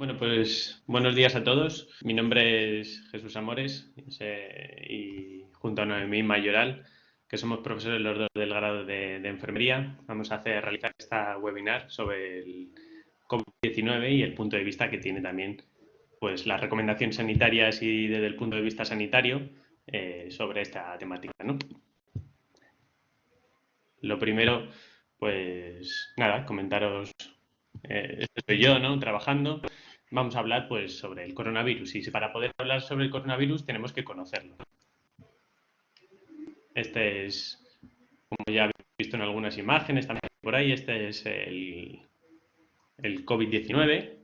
Bueno, pues buenos días a todos. Mi nombre es Jesús Amores y junto a Noemí Mayoral, que somos profesores los dos del grado de Enfermería, vamos a realizar esta webinar sobre el COVID-19 y el punto de vista que tiene también pues, las recomendaciones sanitarias y desde el punto de vista sanitario sobre esta temática, ¿no? Lo primero, pues nada, comentaros, esto soy yo, ¿no? Trabajando. Vamos a hablar pues sobre el coronavirus y para poder hablar sobre el coronavirus tenemos que conocerlo. Este es, como ya habéis visto en algunas imágenes también por ahí, este es el COVID-19.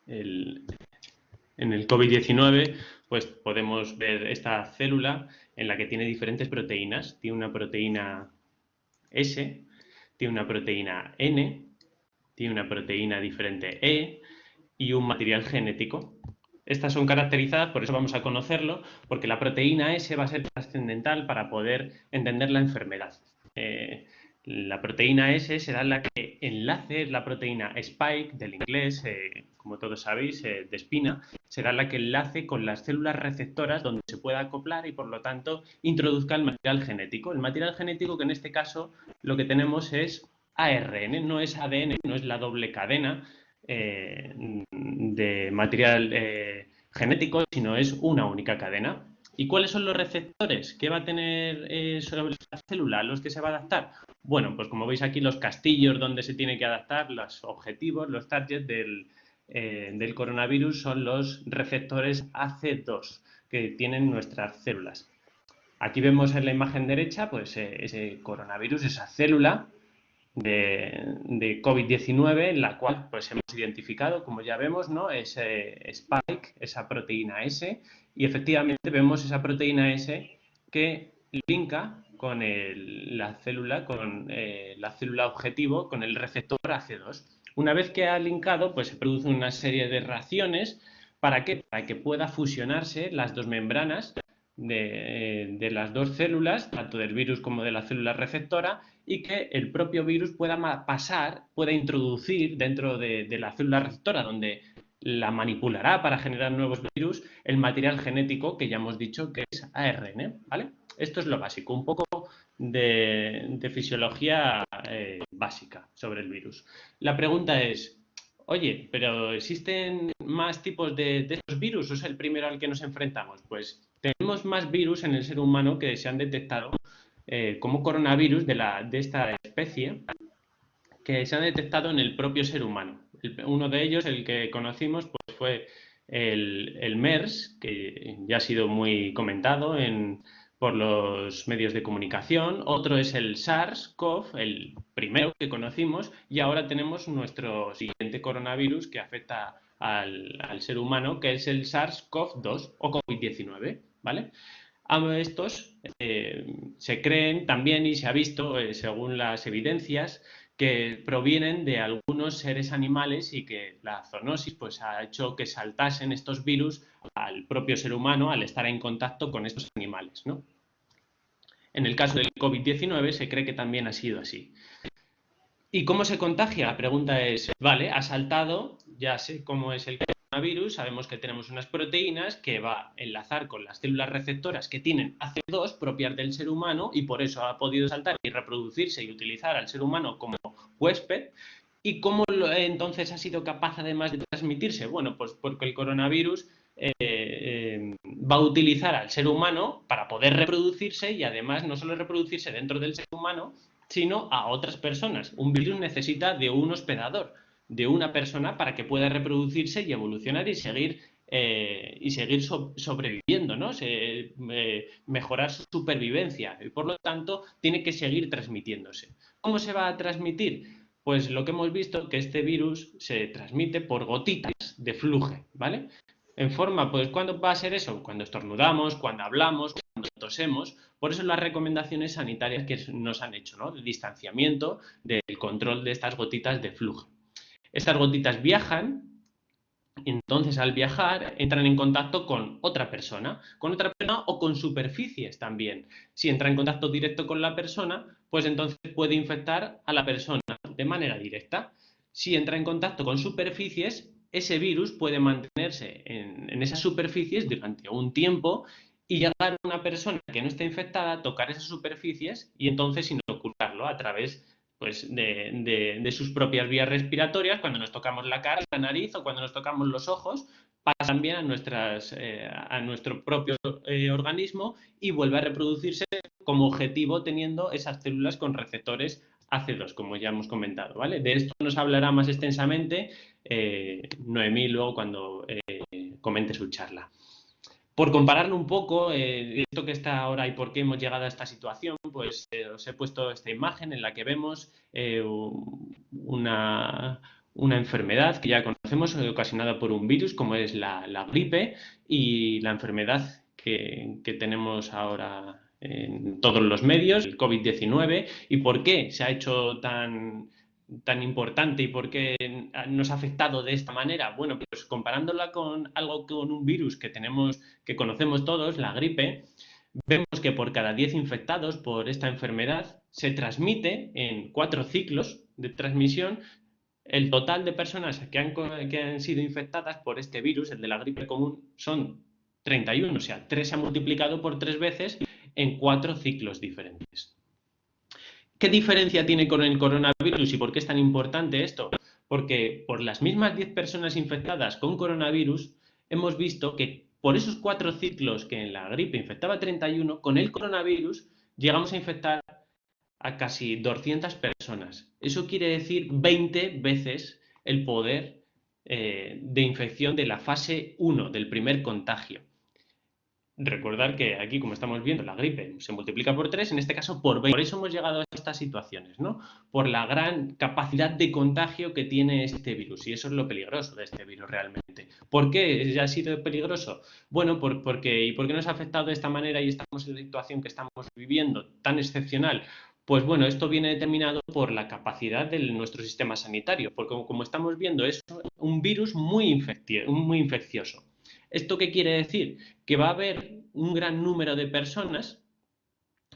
En el COVID-19 pues podemos ver esta célula en la que tiene diferentes proteínas. Tiene una proteína S, tiene una proteína N, tiene una proteína diferente E y un material genético. Estas son caracterizadas, por eso vamos a conocerlo, porque la proteína S va a ser trascendental para poder entender la enfermedad. La proteína S será la que enlace, la proteína spike del inglés, como todos sabéis, de espina, será la que enlace con las células receptoras donde se pueda acoplar y por lo tanto introduzca el material genético. El material genético que en este caso lo que tenemos es ARN, no es ADN, no es la doble cadena de material genético, sino es una única cadena. ¿Y cuáles son los receptores que va a tener sobre la célula a los que se va a adaptar? Bueno, pues como veis aquí los castillos donde se tiene que adaptar, los objetivos, los targets del coronavirus son los receptores AC2 que tienen nuestras células. Aquí vemos en la imagen derecha pues ese coronavirus, esa célula de COVID-19 en la cual pues hemos identificado, como ya vemos, ¿no? Ese spike, esa proteína S, y efectivamente vemos esa proteína S que linka con la célula objetivo, con el receptor AC2. Una vez que ha linkado, pues se produce una serie de reacciones. ¿Para qué? Para que pueda fusionarse las dos membranas de las dos células, tanto del virus como de la célula receptora, y que el propio virus pueda introducir dentro de la célula receptora, donde la manipulará para generar nuevos virus, el material genético que ya hemos dicho que es ARN, ¿vale? Esto es lo básico, un poco de fisiología básica sobre el virus. La pregunta es, oye, pero ¿existen más tipos de estos virus o es el primero al que nos enfrentamos? Pues tenemos más virus en el ser humano que se han detectado como coronavirus de esta especie que se han detectado en el propio ser humano. Uno de ellos, el que conocimos, pues fue el MERS, que ya ha sido muy comentado por los medios de comunicación. Otro es el SARS-CoV, el primero que conocimos, y ahora tenemos nuestro siguiente coronavirus que afecta al ser humano, que es el SARS-CoV-2 o COVID-19, ¿vale? Estos se creen también y se ha visto, según las evidencias, que provienen de algunos seres animales y que la zoonosis pues, ha hecho que saltasen estos virus al propio ser humano al estar en contacto con estos animales, ¿no? En el caso del COVID-19 se cree que también ha sido así. ¿Y cómo se contagia? La pregunta es, vale, ha saltado, ya sé cómo es el coronavirus, sabemos que tenemos unas proteínas que va a enlazar con las células receptoras que tienen AC2 propias del ser humano y por eso ha podido saltar y reproducirse y utilizar al ser humano como huésped. ¿Y cómo entonces ha sido capaz además de transmitirse? Bueno, pues porque el coronavirus va a utilizar al ser humano para poder reproducirse y además no solo reproducirse dentro del ser humano, sino a otras personas. Un virus necesita de un hospedador, de una persona para que pueda reproducirse y evolucionar y seguir sobreviviendo, ¿no? Mejorar su supervivencia y por lo tanto tiene que seguir transmitiéndose. ¿Cómo se va a transmitir? Pues lo que hemos visto que este virus se transmite por gotitas de flujo, ¿vale? En forma, pues, ¿cuándo va a ser eso? Cuando estornudamos, cuando hablamos, cuando tosemos. Por eso las recomendaciones sanitarias que nos han hecho, ¿no? El distanciamiento, del control de estas gotitas de flujo. Estas gotitas viajan, y entonces al viajar entran en contacto con otra persona o con superficies también. Si entra en contacto directo con la persona, pues entonces puede infectar a la persona de manera directa. Si entra en contacto con superficies, ese virus puede mantenerse en esas superficies durante un tiempo y llegar a una persona que no está infectada, tocar esas superficies y entonces inocularlo a través pues, de sus propias vías respiratorias. Cuando nos tocamos la cara, la nariz o cuando nos tocamos los ojos, pasa también a nuestro propio organismo y vuelve a reproducirse como objetivo teniendo esas células con receptores AC2, como ya hemos comentado, ¿vale? De esto nos hablará más extensamente Noemí luego cuando comente su charla. Por compararlo un poco, esto que está ahora y por qué hemos llegado a esta situación, pues os he puesto esta imagen en la que vemos una enfermedad que ya conocemos ocasionada por un virus como es la gripe y la enfermedad que tenemos ahora en todos los medios, el COVID-19, y por qué se ha hecho tan importante y por qué nos ha afectado de esta manera. Bueno, pues comparándola con un virus que conocemos todos, la gripe, vemos que por cada 10 infectados por esta enfermedad se transmite en 4 ciclos de transmisión. El total de personas que han sido infectadas por este virus, el de la gripe común, son 31, o sea, 3 se ha multiplicado por 3 veces en 4 ciclos diferentes. ¿Qué diferencia tiene con el coronavirus y por qué es tan importante esto? Porque por las mismas 10 personas infectadas con coronavirus, hemos visto que por esos 4 ciclos que en la gripe infectaba 31, con el coronavirus llegamos a infectar a casi 200 personas. Eso quiere decir 20 veces el poder de infección de la fase 1, del primer contagio. Recordar que aquí, como estamos viendo, la gripe se multiplica por 3, en este caso por 20. Por eso hemos llegado a estas situaciones, ¿no? Por la gran capacidad de contagio que tiene este virus. Y eso es lo peligroso de este virus realmente. ¿Por qué ha sido peligroso? Bueno, ¿por qué nos ha afectado de esta manera y estamos en la situación que estamos viviendo tan excepcional? Pues bueno, esto viene determinado por la capacidad de nuestro sistema sanitario, porque como estamos viendo es un virus muy infeccioso. ¿Esto qué quiere decir? Que va a haber un gran número de personas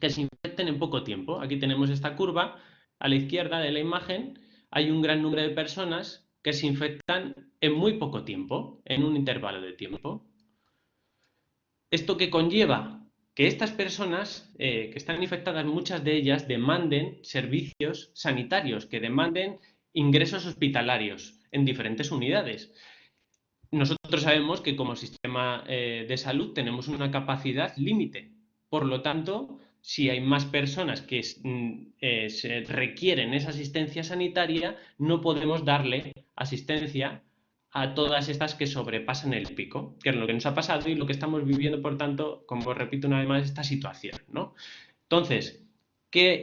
que se infecten en poco tiempo. Aquí tenemos esta curva, a la izquierda de la imagen hay un gran número de personas que se infectan en muy poco tiempo, en un intervalo de tiempo. ¿Esto qué conlleva? Que estas personas que están infectadas, muchas de ellas demanden servicios sanitarios, que demanden ingresos hospitalarios en diferentes unidades. Nosotros sabemos que como sistema de salud tenemos una capacidad límite. Por lo tanto, si hay más personas que se requieren esa asistencia sanitaria, no podemos darle asistencia a todas estas que sobrepasan el pico, que es lo que nos ha pasado y lo que estamos viviendo, por tanto, como repito una vez más, esta situación, ¿no? Entonces,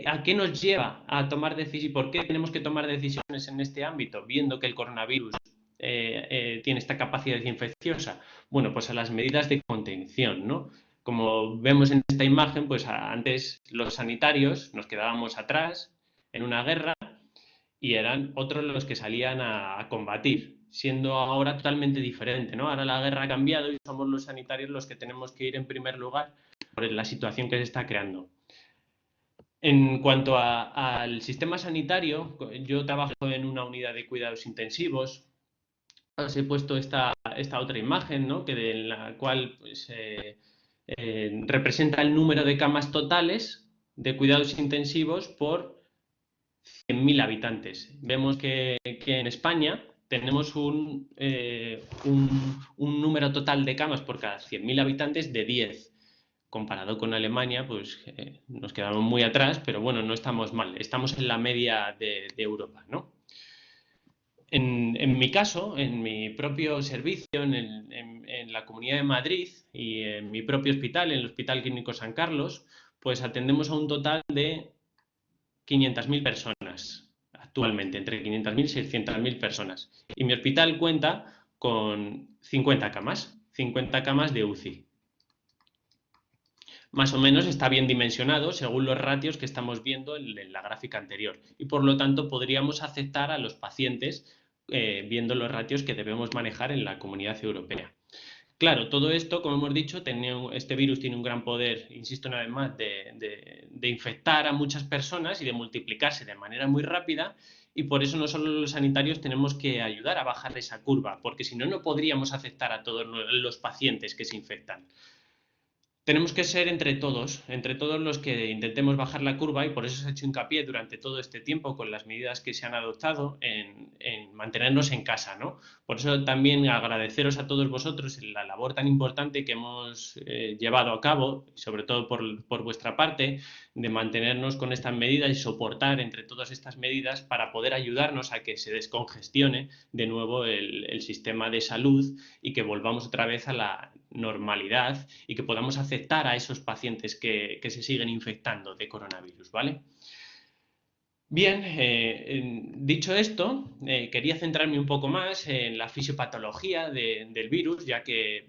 ¿a qué nos lleva a tomar decisiones? ¿Por qué tenemos que tomar decisiones en este ámbito, viendo que el coronavirus tiene esta capacidad infecciosa? Bueno, pues a las medidas de contención, ¿no? Como vemos en esta imagen, pues antes los sanitarios nos quedábamos atrás en una guerra y eran otros los que salían a combatir, siendo ahora totalmente diferente, ¿no? Ahora la guerra ha cambiado y somos los sanitarios los que tenemos que ir en primer lugar por la situación que se está creando. En cuanto al sistema sanitario, yo trabajo en una unidad de cuidados intensivos. Os he puesto esta otra imagen, ¿no? En la cual pues, representa el número de camas totales de cuidados intensivos por 100.000 habitantes. Vemos que en España tenemos un número total de camas por cada 100.000 habitantes de 10. Comparado con Alemania, pues nos quedamos muy atrás, pero bueno, no estamos mal, estamos en la media de Europa, ¿no? En mi caso, en mi propio servicio, en la Comunidad de Madrid y en mi propio hospital, en el Hospital Clínico San Carlos, pues atendemos a un total de 500.000 personas actualmente, entre 500.000 y 600.000 personas. Y mi hospital cuenta con 50 camas de UCI. Más o menos está bien dimensionado según los ratios que estamos viendo en la gráfica anterior y por lo tanto podríamos aceptar a los pacientes viendo los ratios que debemos manejar en la Comunidad Europea. Claro, todo esto, como hemos dicho, este virus tiene un gran poder, insisto una vez más, de infectar a muchas personas y de multiplicarse de manera muy rápida, y por eso no solo los sanitarios tenemos que ayudar a bajar esa curva, porque si no, no podríamos aceptar a todos los pacientes que se infectan. Tenemos que ser entre todos los que intentemos bajar la curva, y por eso se ha hecho hincapié durante todo este tiempo con las medidas que se han adoptado en mantenernos en casa, ¿no? Por eso también agradeceros a todos vosotros la labor tan importante que hemos llevado a cabo, sobre todo por vuestra parte, de mantenernos con estas medidas y soportar entre todas estas medidas para poder ayudarnos a que se descongestione de nuevo el sistema de salud y que volvamos otra vez a la normalidad y que podamos aceptar a esos pacientes que se siguen infectando de coronavirus, ¿vale? Bien, dicho esto, quería centrarme un poco más en la fisiopatología del virus, ya que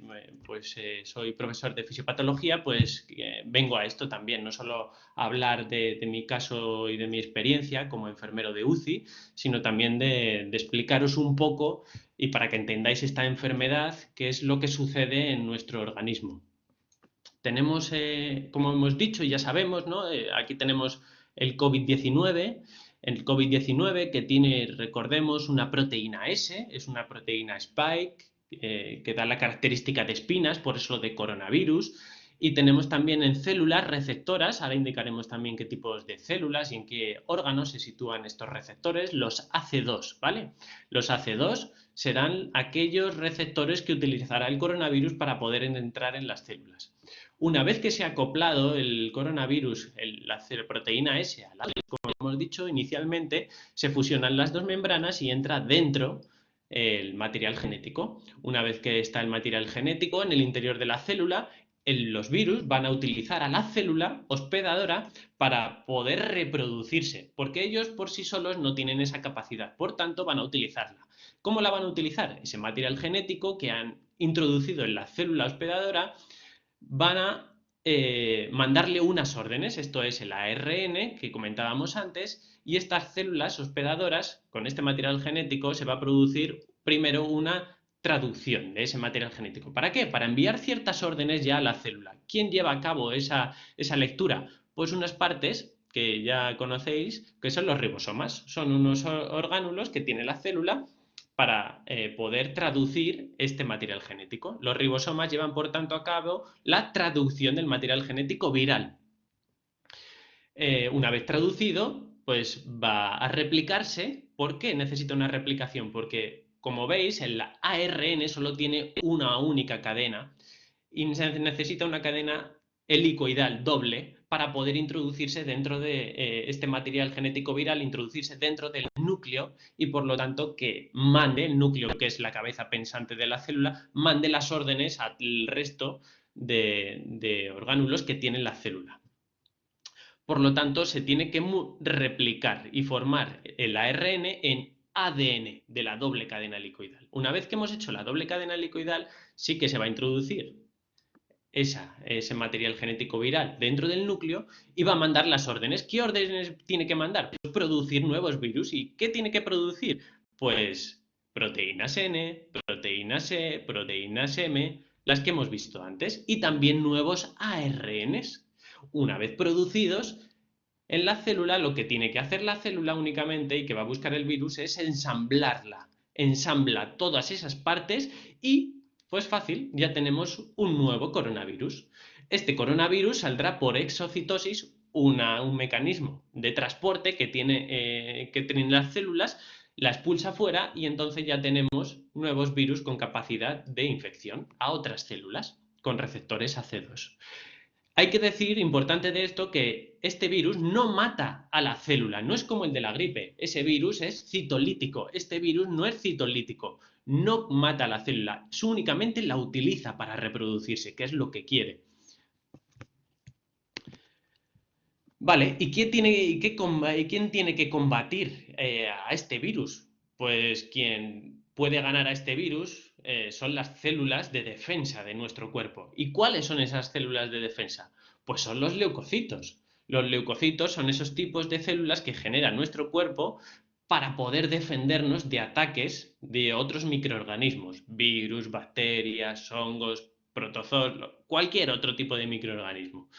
soy profesor de fisiopatología, pues vengo a esto también, no solo a hablar de mi caso y de mi experiencia como enfermero de UCI, sino también de explicaros un poco y para que entendáis esta enfermedad, qué es lo que sucede en nuestro organismo. Tenemos, como hemos dicho y ya sabemos, ¿no? Aquí tenemos el COVID-19, que tiene, recordemos, una proteína S, es una proteína spike, que da la característica de espinas, por eso de coronavirus. Y tenemos también en células receptoras, ahora indicaremos también qué tipos de células y en qué órganos se sitúan estos receptores, los AC2, ¿vale? Los AC2 serán aquellos receptores que utilizará el coronavirus para poder entrar en las células. Una vez que se ha acoplado el coronavirus, la proteína S, como hemos dicho inicialmente, se fusionan las dos membranas y entra dentro el material genético. Una vez que está el material genético en el interior de la célula, los virus van a utilizar a la célula hospedadora para poder reproducirse, porque ellos por sí solos no tienen esa capacidad, por tanto van a utilizarla. ¿Cómo la van a utilizar? Ese material genético que han introducido en la célula hospedadora van a mandarle unas órdenes, esto es el ARN que comentábamos antes, y estas células hospedadoras, con este material genético, se va a producir primero una traducción de ese material genético. ¿Para qué? Para enviar ciertas órdenes ya a la célula. ¿Quién lleva a cabo esa lectura? Pues unas partes que ya conocéis, que son los ribosomas. Son unos orgánulos que tiene la célula para poder traducir este material genético. Los ribosomas llevan, por tanto, a cabo la traducción del material genético viral. Una vez traducido, pues va a replicarse. ¿Por qué necesita una replicación? Porque, como veis, el ARN solo tiene una única cadena y se necesita una cadena helicoidal doble para poder introducirse dentro de este material genético viral, introducirse dentro del núcleo y por lo tanto que mande el núcleo, que es la cabeza pensante de la célula, mande las órdenes al resto de orgánulos que tiene la célula. Por lo tanto, se tiene que replicar y formar el ARN en ADN de la doble cadena helicoidal. Una vez que hemos hecho la doble cadena helicoidal, sí que se va a introducir ese material genético viral dentro del núcleo y va a mandar las órdenes. ¿Qué órdenes tiene que mandar? Pues producir nuevos virus. ¿Y qué tiene que producir? Pues proteínas N, proteínas E, proteínas M, las que hemos visto antes, y también nuevos ARNs. Una vez producidos, en la célula lo que tiene que hacer la célula únicamente y que va a buscar el virus es ensamblarla. Ensambla todas esas partes y pues fácil, ya tenemos un nuevo coronavirus. Este coronavirus saldrá por exocitosis, un mecanismo de transporte que tienen las células, la expulsa fuera y entonces ya tenemos nuevos virus con capacidad de infección a otras células con receptores AC2. Hay que decir, importante de esto, que este virus no mata a la célula, no es como el de la gripe. Ese virus es citolítico, este virus no es citolítico, no mata a la célula, únicamente la utiliza para reproducirse, que es lo que quiere. Vale, ¿y quién tiene que combatir a este virus? Pues quien puede ganar a este virus son las células de defensa de nuestro cuerpo. ¿Y cuáles son esas células de defensa? Pues son los leucocitos. Los leucocitos son esos tipos de células que genera nuestro cuerpo para poder defendernos de ataques de otros microorganismos, virus, bacterias, hongos, protozoos, cualquier otro tipo de microorganismo.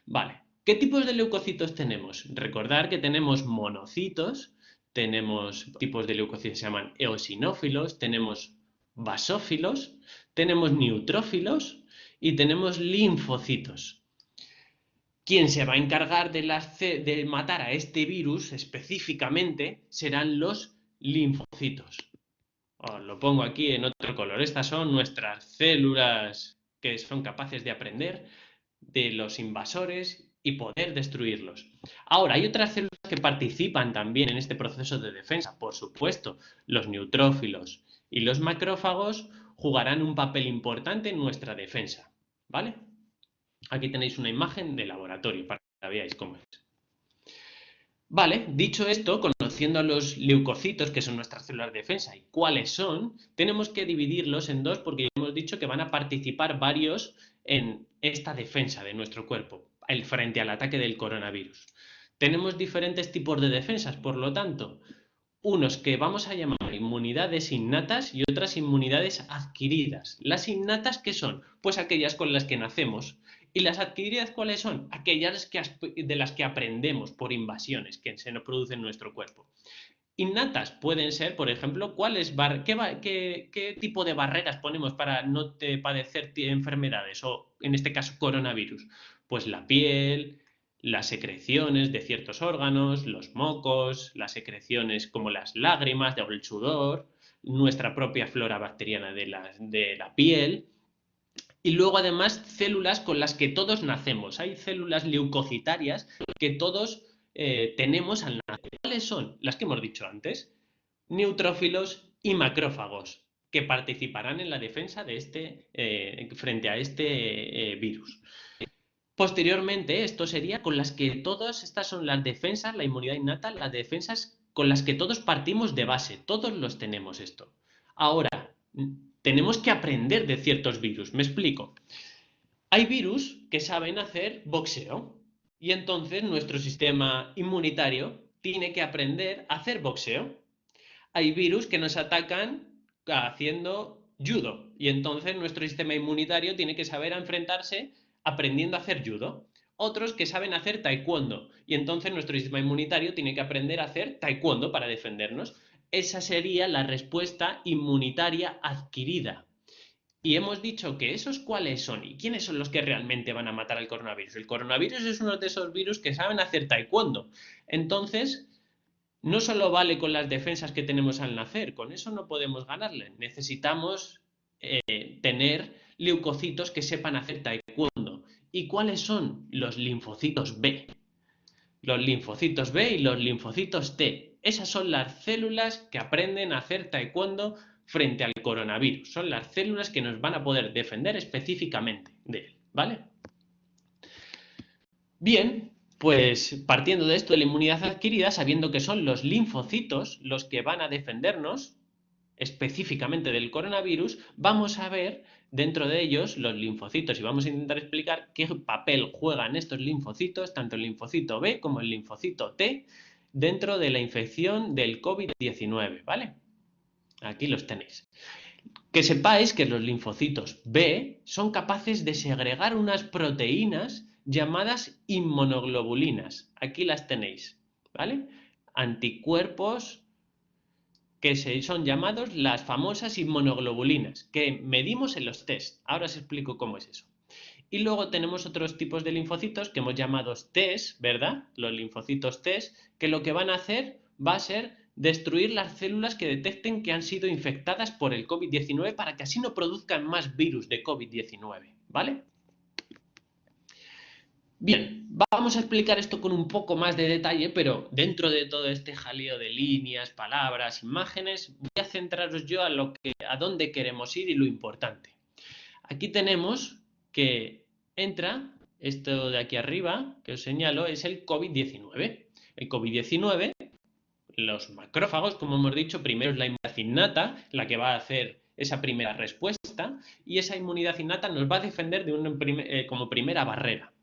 Vale, ¿qué tipos de leucocitos tenemos? Recordar que tenemos monocitos, tenemos tipos de leucocitos que se llaman eosinófilos, tenemos basófilos, tenemos neutrófilos y tenemos linfocitos. Quien se va a encargar de matar a este virus específicamente serán los linfocitos. Os lo pongo aquí en otro color. Estas son nuestras células que son capaces de aprender de los invasores y poder destruirlos. Ahora, hay otras células que participan también en este proceso de defensa. Por supuesto, los neutrófilos y los macrófagos jugarán un papel importante en nuestra defensa, ¿vale? Aquí tenéis una imagen de laboratorio para que la veáis cómo es. Vale, dicho esto, conociendo a los leucocitos, que son nuestras células de defensa, y cuáles son, tenemos que dividirlos en dos porque ya hemos dicho que van a participar varios en esta defensa de nuestro cuerpo, frente al ataque del coronavirus. Tenemos diferentes tipos de defensas, por lo tanto, unos que vamos a llamar inmunidades innatas y otras inmunidades adquiridas. Las innatas, ¿qué son? Pues aquellas con las que nacemos. ¿Y las adquiridas cuáles son? Aquellas de las que aprendemos por invasiones que se nos producen en nuestro cuerpo. Innatas pueden ser, por ejemplo, ¿qué tipo de barreras ponemos para no padecer enfermedades o, en este caso, coronavirus? Pues la piel, las secreciones de ciertos órganos, los mocos, las secreciones como las lágrimas, el sudor, nuestra propia flora bacteriana de la piel. Y luego, además, células con las que todos nacemos. Hay células leucocitarias que todos tenemos al nacer. ¿Cuáles son? Las que hemos dicho antes. Neutrófilos y macrófagos, que participarán en la defensa de frente a este virus. Posteriormente, esto sería con las que todas estas son las defensas, la inmunidad innata, las defensas con las que todos partimos de base. Todos los tenemos esto. Ahora, tenemos que aprender de ciertos virus. Me explico. Hay virus que saben hacer boxeo y entonces nuestro sistema inmunitario tiene que aprender a hacer boxeo. Hay virus que nos atacan haciendo judo y entonces nuestro sistema inmunitario tiene que saber enfrentarse aprendiendo a hacer judo. Otros que saben hacer taekwondo y entonces nuestro sistema inmunitario tiene que aprender a hacer taekwondo para defendernos. Esa sería la respuesta inmunitaria adquirida. Y hemos dicho que esos cuáles son y quiénes son los que realmente van a matar al coronavirus. El coronavirus es uno de esos virus que saben hacer taekwondo. Entonces, no solo vale con las defensas que tenemos al nacer, con eso no podemos ganarle. Necesitamos tener leucocitos que sepan hacer taekwondo. ¿Y cuáles son? Los linfocitos B. Los linfocitos B y los linfocitos T. Esas son las células que aprenden a hacer taekwondo frente al coronavirus. Son las células que nos van a poder defender específicamente de él, ¿vale? Bien, pues partiendo de esto de la inmunidad adquirida, sabiendo que son los linfocitos los que van a defendernos específicamente del coronavirus, vamos a ver dentro de ellos los linfocitos y vamos a intentar explicar qué papel juegan estos linfocitos, tanto el linfocito B como el linfocito T, dentro de la infección del COVID-19, ¿vale? Aquí los tenéis. Que sepáis que los linfocitos B son capaces de segregar unas proteínas llamadas inmunoglobulinas. Aquí las tenéis, ¿vale? Anticuerpos que son llamados las famosas inmunoglobulinas, que medimos en los test. Ahora os explico cómo es eso. Y luego tenemos otros tipos de linfocitos que hemos llamado Ts, ¿verdad? Los linfocitos Ts, que lo que van a hacer va a ser destruir las células que detecten que han sido infectadas por el COVID-19 para que así no produzcan más virus de COVID-19, ¿vale? Bien, vamos a explicar esto con un poco más de detalle, pero dentro de todo este jaleo de líneas, palabras, imágenes, voy a centraros yo a dónde queremos ir y lo importante. Aquí tenemos que entra, esto de aquí arriba, que os señalo, es el COVID-19. El COVID-19, los macrófagos, como hemos dicho, primero es la inmunidad innata, la que va a hacer esa primera respuesta, y esa inmunidad innata nos va a defender como primera barrera.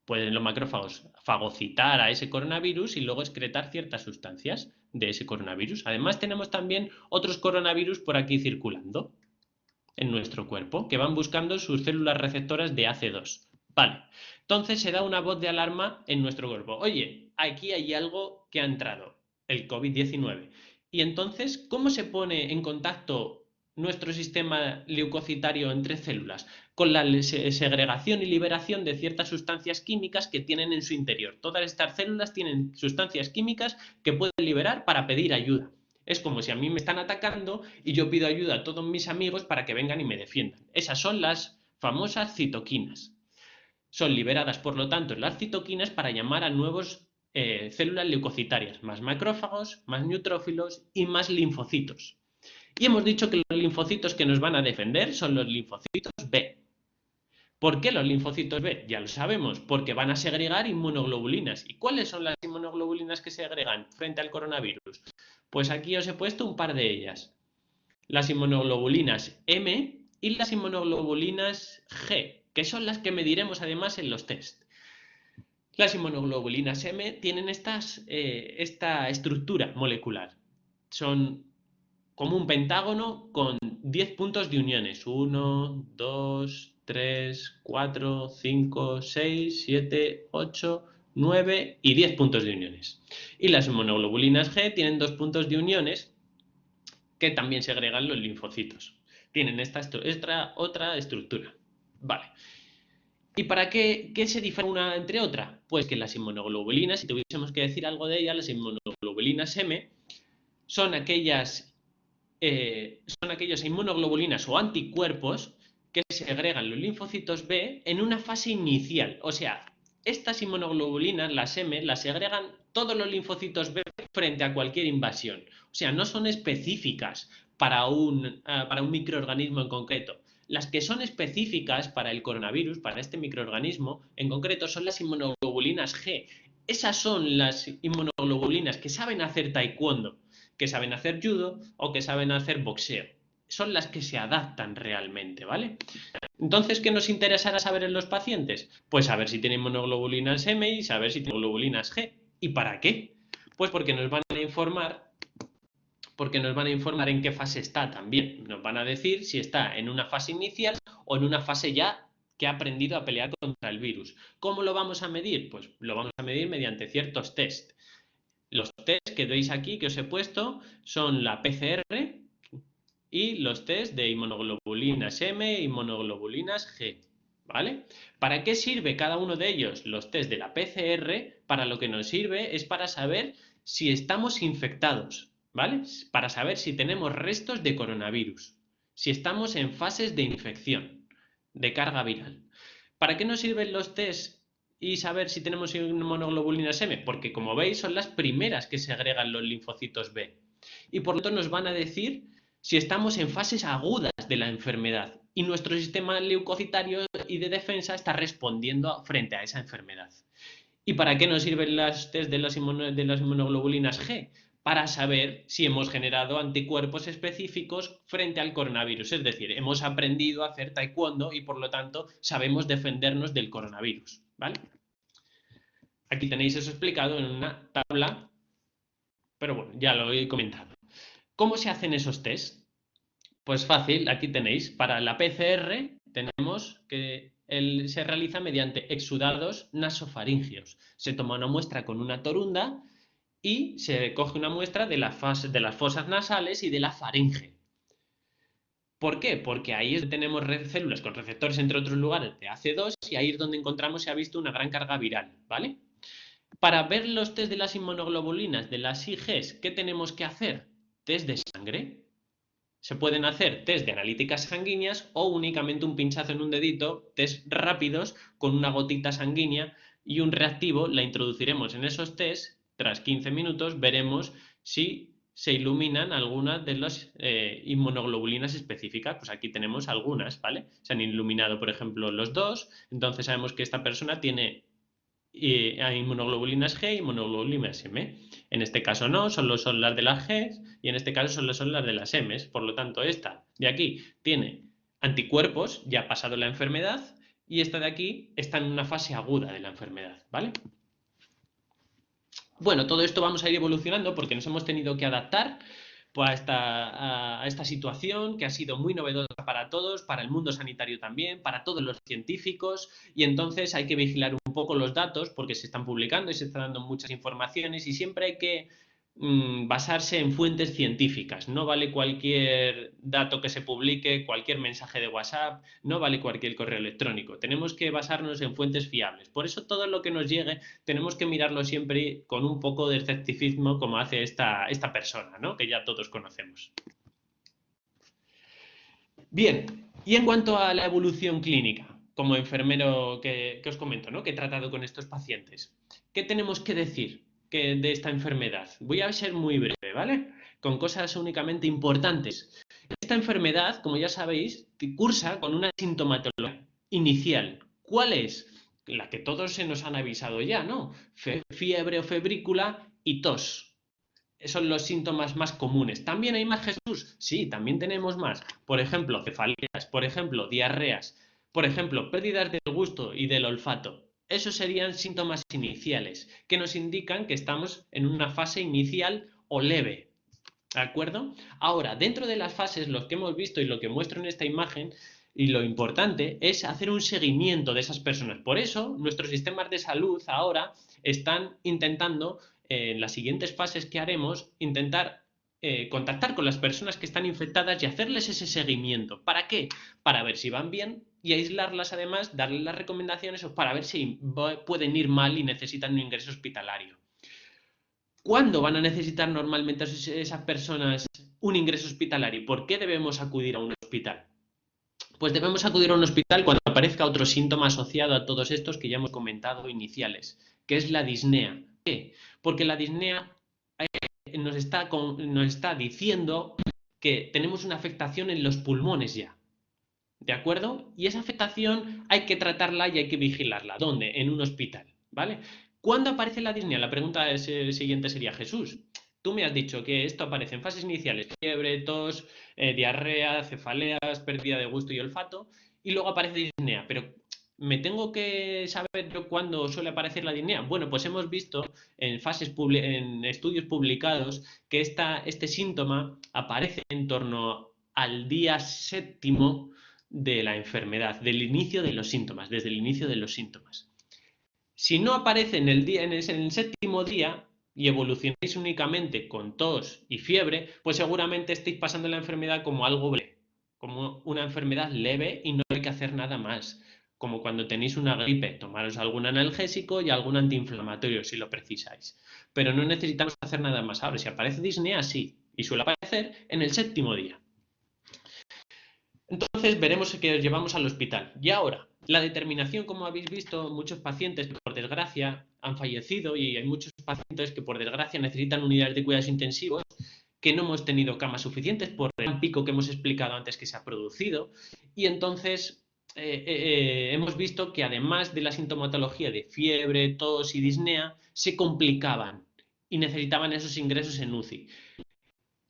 pueden los macrófagos fagocitar a ese coronavirus y luego excretar ciertas sustancias de ese coronavirus. Además, tenemos también otros coronavirus por aquí circulando en nuestro cuerpo que van buscando sus células receptoras de AC2. Vale, entonces se da una voz de alarma en nuestro cuerpo. Oye, aquí hay algo que ha entrado, el COVID-19. Y entonces, ¿cómo se pone en contacto nuestro sistema leucocitario entre células? Con la segregación y liberación de ciertas sustancias químicas que tienen en su interior. Todas estas células tienen sustancias químicas que pueden liberar para pedir ayuda. Es como si a mí me están atacando y yo pido ayuda a todos mis amigos para que vengan y me defiendan. Esas son las famosas citoquinas. Son liberadas, por lo tanto, las citoquinas para llamar a nuevos células leucocitarias, más macrófagos, más neutrófilos y más linfocitos. Y hemos dicho que los linfocitos que nos van a defender son los linfocitos B. ¿Por qué los linfocitos B? Ya lo sabemos, porque van a segregar inmunoglobulinas. ¿Y cuáles son las inmunoglobulinas que segregan frente al coronavirus? Pues aquí os he puesto un par de ellas. Las inmunoglobulinas M y las inmunoglobulinas G, que son las que mediremos además en los test. Las inmunoglobulinas M tienen esta estructura molecular. Son como un pentágono con 10 puntos de uniones. 1, 2, 3, 4, 5, 6, 7, 8, 9 y 10 puntos de uniones. Y las inmunoglobulinas G tienen 2 puntos de uniones que también segregan los linfocitos. Tienen esta otra estructura. Vale. ¿Y para qué se diferencia una entre otra? Pues que las inmunoglobulinas, si tuviésemos que decir algo de ellas, las inmunoglobulinas M son aquellas inmunoglobulinas o anticuerpos que segregan los linfocitos B en una fase inicial. O sea, estas inmunoglobulinas, las M, las segregan todos los linfocitos B frente a cualquier invasión. O sea, no son específicas para un microorganismo en concreto. Las que son específicas para el coronavirus, para este microorganismo en concreto, son las inmunoglobulinas G. Esas son las inmunoglobulinas que saben hacer taekwondo, que saben hacer judo o que saben hacer boxeo. Son las que se adaptan realmente, ¿vale? Entonces, ¿qué nos interesará saber en los pacientes? Pues saber si tienen inmunoglobulinas M y saber si tienen globulina G. ¿Y para qué? Pues porque nos van a informar en qué fase está también. Nos van a decir si está en una fase inicial o en una fase ya que ha aprendido a pelear contra el virus. ¿Cómo lo vamos a medir? Pues lo vamos a medir mediante ciertos test. Los test que veis aquí, que os he puesto, son la PCR y los test de inmunoglobulinas M e inmunoglobulinas G. ¿Vale? ¿Para qué sirve cada uno de ellos? Los test de la PCR, para lo que nos sirve es para saber si estamos infectados, ¿vale? Para saber si tenemos restos de coronavirus, si estamos en fases de infección, de carga viral. ¿Para qué nos sirven los test y saber si tenemos inmunoglobulinas M? Porque, como veis, son las primeras que segregan los linfocitos B. Y por lo tanto nos van a decir si estamos en fases agudas de la enfermedad y nuestro sistema leucocitario y de defensa está respondiendo frente a esa enfermedad. ¿Y para qué nos sirven los test de las inmunoglobulinas G? Para saber si hemos generado anticuerpos específicos frente al coronavirus. Es decir, hemos aprendido a hacer taekwondo y por lo tanto sabemos defendernos del coronavirus, ¿vale? Aquí tenéis eso explicado en una tabla, pero bueno, ya lo he comentado. ¿Cómo se hacen esos test? Pues fácil, aquí tenéis. Para la PCR tenemos que se realiza mediante exudados nasofaringios. Se toma una muestra con una torunda y se coge una muestra de las fosas nasales y de la faringe. ¿Por qué? Porque ahí es donde tenemos células con receptores, entre otros lugares, de AC2 y ahí es donde encontramos, se ha visto una gran carga viral, ¿vale? Para ver los test de las inmunoglobulinas, de las IGs, ¿qué tenemos que hacer? Test de sangre. Se pueden hacer test de analíticas sanguíneas o únicamente un pinchazo en un dedito, test rápidos con una gotita sanguínea y un reactivo. La introduciremos en esos test. Tras 15 minutos veremos si se iluminan algunas de las inmunoglobulinas específicas. Pues aquí tenemos algunas, ¿vale? Se han iluminado, por ejemplo, los dos. Entonces sabemos que esta persona tiene inmunoglobulinas G y inmunoglobulinas M. En este caso no, solo son las de las G y en este caso solo son las de las M. Por lo tanto, esta de aquí tiene anticuerpos, ya ha pasado la enfermedad, y esta de aquí está en una fase aguda de la enfermedad, ¿vale? Bueno, todo esto vamos a ir evolucionando porque nos hemos tenido que adaptar pues, a esta situación que ha sido muy novedosa para todos, para el mundo sanitario también, para todos los científicos, y entonces hay que vigilar un poco los datos porque se están publicando y se están dando muchas informaciones y siempre hay que basarse en fuentes científicas. No vale cualquier dato que se publique, cualquier mensaje de WhatsApp, no vale cualquier correo electrónico. Tenemos que basarnos en fuentes fiables. Por eso todo lo que nos llegue tenemos que mirarlo siempre con un poco de escepticismo como hace esta persona, ¿no? Que ya todos conocemos. Bien, y en cuanto a la evolución clínica, como enfermero que os comento, ¿no? Que he tratado con estos pacientes, ¿qué tenemos que decir de esta enfermedad? Voy a ser muy breve, ¿vale? Con cosas únicamente importantes. Esta enfermedad, como ya sabéis, cursa con una sintomatología inicial. ¿Cuál es? La que todos se nos han avisado ya, ¿no? Fiebre o febrícula y tos. Son los síntomas más comunes. ¿También hay más, Jesús? Sí, también tenemos más. Por ejemplo, cefaleas, por ejemplo, diarreas, por ejemplo, pérdidas del gusto y del olfato. Esos serían síntomas iniciales que nos indican que estamos en una fase inicial o leve. ¿De acuerdo? Ahora, dentro de las fases, lo que hemos visto y lo que muestro en esta imagen, y lo importante es hacer un seguimiento de esas personas. Por eso, nuestros sistemas de salud ahora están intentando, en las siguientes fases que haremos, intentar contactar con las personas que están infectadas y hacerles ese seguimiento. ¿Para qué? Para ver si van bien y aislarlas además, darles las recomendaciones o para ver si pueden ir mal y necesitan un ingreso hospitalario. ¿Cuándo van a necesitar normalmente esas personas un ingreso hospitalario? ¿Por qué debemos acudir a un hospital? Pues debemos acudir a un hospital cuando aparezca otro síntoma asociado a todos estos que ya hemos comentado iniciales, que es la disnea. ¿Por qué? Porque la disnea nos está diciendo que tenemos una afectación en los pulmones ya. ¿De acuerdo? Y esa afectación hay que tratarla y hay que vigilarla. ¿Dónde? En un hospital. ¿Vale? ¿Cuándo aparece la disnea? La pregunta siguiente sería, Jesús, tú me has dicho que esto aparece en fases iniciales, fiebre, tos, diarrea, cefaleas, pérdida de gusto y olfato, y luego aparece disnea, pero ¿me tengo que saber yo cuándo suele aparecer la disnea? Bueno, pues hemos visto en estudios publicados que este síntoma aparece en torno al día séptimo de la enfermedad, del inicio de los síntomas, desde el inicio de los síntomas. Si no aparece en el séptimo día y evolucionáis únicamente con tos y fiebre, pues seguramente estéis pasando la enfermedad como algo breve, como una enfermedad leve y no hay que hacer nada más. Como cuando tenéis una gripe, tomaros algún analgésico y algún antiinflamatorio si lo precisáis. Pero no necesitamos hacer nada más. Ahora, si aparece disnea, sí, y suele aparecer en el séptimo día. Entonces veremos que os llevamos al hospital. Y ahora, la determinación, como habéis visto, muchos pacientes, por desgracia, han fallecido y hay muchos pacientes que, por desgracia, necesitan unidades de cuidados intensivos, que no hemos tenido camas suficientes por el pico que hemos explicado antes que se ha producido. Y entonces hemos visto que además de la sintomatología de fiebre, tos y disnea, se complicaban y necesitaban esos ingresos en UCI.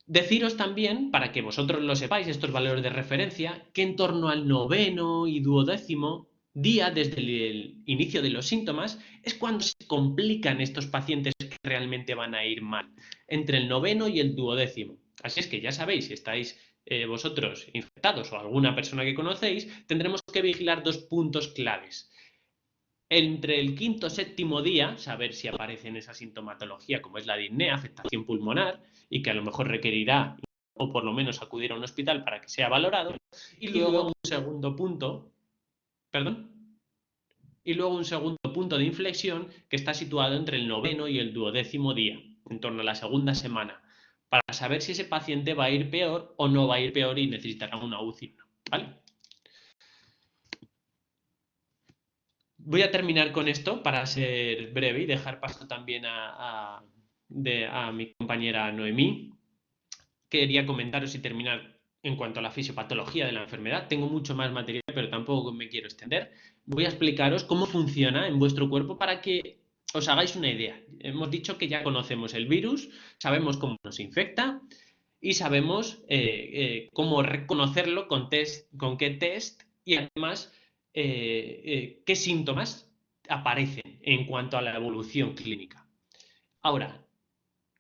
Deciros también, para que vosotros lo sepáis, estos valores de referencia, que en torno al noveno y duodécimo día desde el inicio de los síntomas es cuando se complican estos pacientes que realmente van a ir mal, entre el noveno y el duodécimo. Así es que ya sabéis, si estáis vosotros infectados o alguna persona que conocéis, tendremos que vigilar dos puntos claves. Entre el quinto y séptimo día, saber si aparece en esa sintomatología, como es la disnea, afectación pulmonar, y que a lo mejor requerirá, o por lo menos acudir a un hospital para que sea valorado. Y luego un segundo punto, perdón, y luego un segundo punto de inflexión que está situado entre el noveno y el duodécimo día, en torno a la segunda semana, para saber si ese paciente va a ir peor o no va a ir peor y necesitará una UCI. ¿Vale? Voy a terminar con esto para ser breve y dejar paso también a mi compañera Noemí. Quería comentaros y terminar en cuanto a la fisiopatología de la enfermedad. Tengo mucho más material, pero tampoco me quiero extender. Voy a explicaros cómo funciona en vuestro cuerpo para que os hagáis una idea. Hemos dicho que ya conocemos el virus, sabemos cómo nos infecta y sabemos cómo reconocerlo con qué test y además qué síntomas aparecen en cuanto a la evolución clínica. Ahora,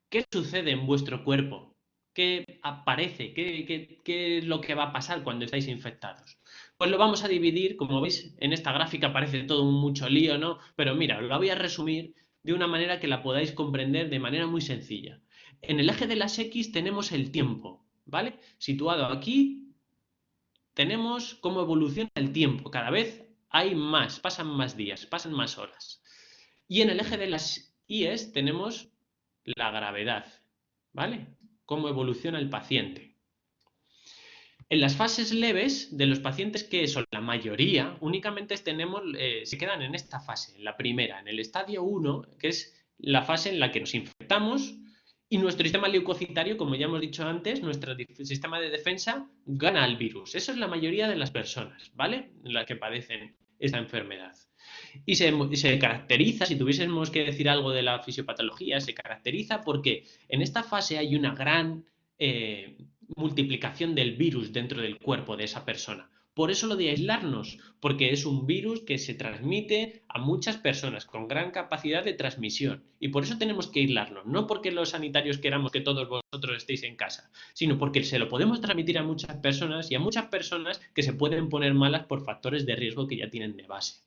¿qué sucede en vuestro cuerpo? ¿Qué aparece? ¿Qué es lo que va a pasar cuando estáis infectados? Pues lo vamos a dividir, como veis, en esta gráfica parece todo mucho lío, ¿no? Pero mira, os la voy a resumir de una manera que la podáis comprender de manera muy sencilla. En el eje de las X tenemos el tiempo, ¿vale? Situado aquí tenemos cómo evoluciona el tiempo. Cada vez hay más, pasan más días, pasan más horas. Y en el eje de las Y's tenemos la gravedad, ¿vale? Cómo evoluciona el paciente. En las fases leves de los pacientes que son la mayoría, únicamente se quedan en esta fase, en la primera, en el estadio 1, que es la fase en la que nos infectamos y nuestro sistema leucocitario, como ya hemos dicho antes, nuestro sistema de defensa gana al virus. Eso es la mayoría de las personas, ¿vale? Las que padecen esta enfermedad. Y se caracteriza, si tuviésemos que decir algo de la fisiopatología, se caracteriza porque en esta fase hay una gran multiplicación del virus dentro del cuerpo de esa persona. Por eso lo de aislarnos, porque es un virus que se transmite a muchas personas con gran capacidad de transmisión. Y por eso tenemos que aislarnos, no porque los sanitarios queramos que todos vosotros estéis en casa, sino porque se lo podemos transmitir a muchas personas y a muchas personas que se pueden poner malas por factores de riesgo que ya tienen de base.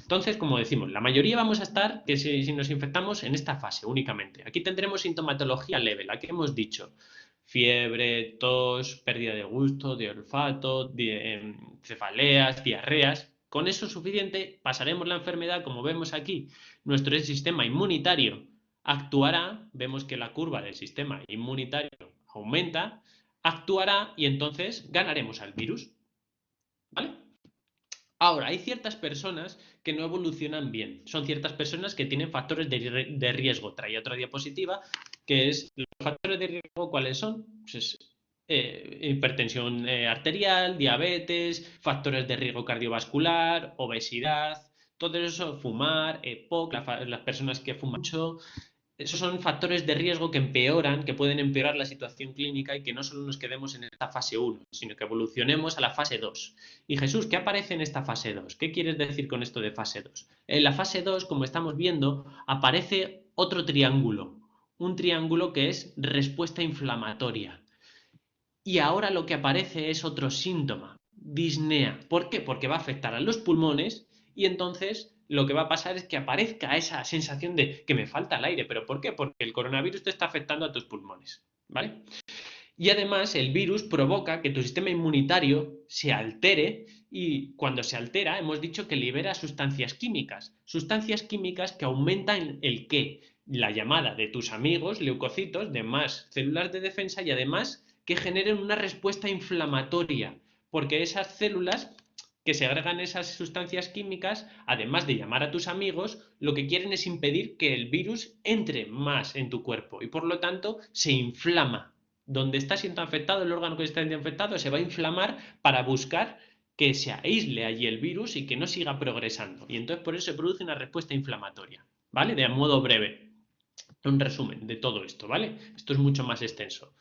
Entonces, como decimos, la mayoría vamos a estar, que si nos infectamos, en esta fase únicamente. Aquí tendremos sintomatología leve, la que hemos dicho. Fiebre, tos, pérdida de gusto, de olfato, cefaleas, diarreas. Con eso es suficiente, pasaremos la enfermedad, como vemos aquí. Nuestro sistema inmunitario actuará, vemos que la curva del sistema inmunitario aumenta, actuará y entonces ganaremos al virus. ¿Vale? Ahora, hay ciertas personas que no evolucionan bien. Son ciertas personas que tienen factores de riesgo. Traía otra diapositiva, que es los factores de riesgo, ¿cuáles son? Pues hipertensión arterial, diabetes, factores de riesgo cardiovascular, obesidad, todo eso, fumar, EPOC, las personas que fuman mucho, esos son factores de riesgo que empeoran, que pueden empeorar la situación clínica y que no solo nos quedemos en esta fase 1, sino que evolucionemos a la fase 2. Y Jesús, ¿qué aparece en esta fase 2? ¿Qué quieres decir con esto de fase 2? En la fase 2, como estamos viendo, aparece otro triángulo, un triángulo que es respuesta inflamatoria. Y ahora lo que aparece es otro síntoma, disnea. ¿Por qué? Porque va a afectar a los pulmones y entonces lo que va a pasar es que aparezca esa sensación de que me falta el aire. ¿Pero por qué? Porque el coronavirus te está afectando a tus pulmones, ¿vale? Y además el virus provoca que tu sistema inmunitario se altere y cuando se altera hemos dicho que libera sustancias químicas que aumentan el qué, la llamada de tus amigos leucocitos, de más células de defensa y además que generen una respuesta inflamatoria, porque esas células que se agregan esas sustancias químicas, además de llamar a tus amigos, lo que quieren es impedir que el virus entre más en tu cuerpo y por lo tanto se inflama. Donde está siendo afectado, el órgano que está siendo afectado se va a inflamar para buscar que se aísle allí el virus y que no siga progresando. Y entonces por eso se produce una respuesta inflamatoria, ¿vale? De modo breve. Un resumen de todo esto, ¿vale? Esto es mucho más extenso.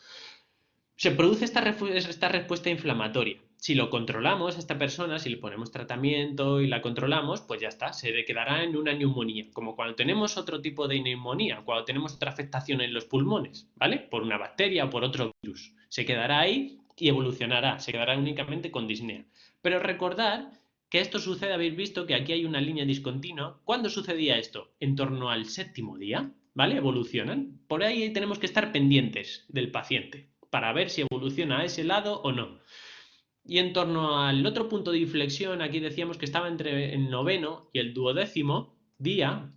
Se produce esta respuesta inflamatoria. Si lo controlamos a esta persona, si le ponemos tratamiento y la controlamos, pues ya está, se quedará en una neumonía, como cuando tenemos otro tipo de neumonía, cuando tenemos otra afectación en los pulmones, ¿vale? Por una bacteria o por otro virus. Se quedará ahí y evolucionará, se quedará únicamente con disnea. Pero recordad que esto sucede, habéis visto que aquí hay una línea discontinua. ¿Cuándo sucedía esto? En torno al 7.º día, ¿vale? Evolucionan. Por ahí tenemos que estar pendientes del paciente para ver si evoluciona a ese lado o no. Y en torno al otro punto de inflexión, aquí decíamos que estaba entre el 9º y el 12º día.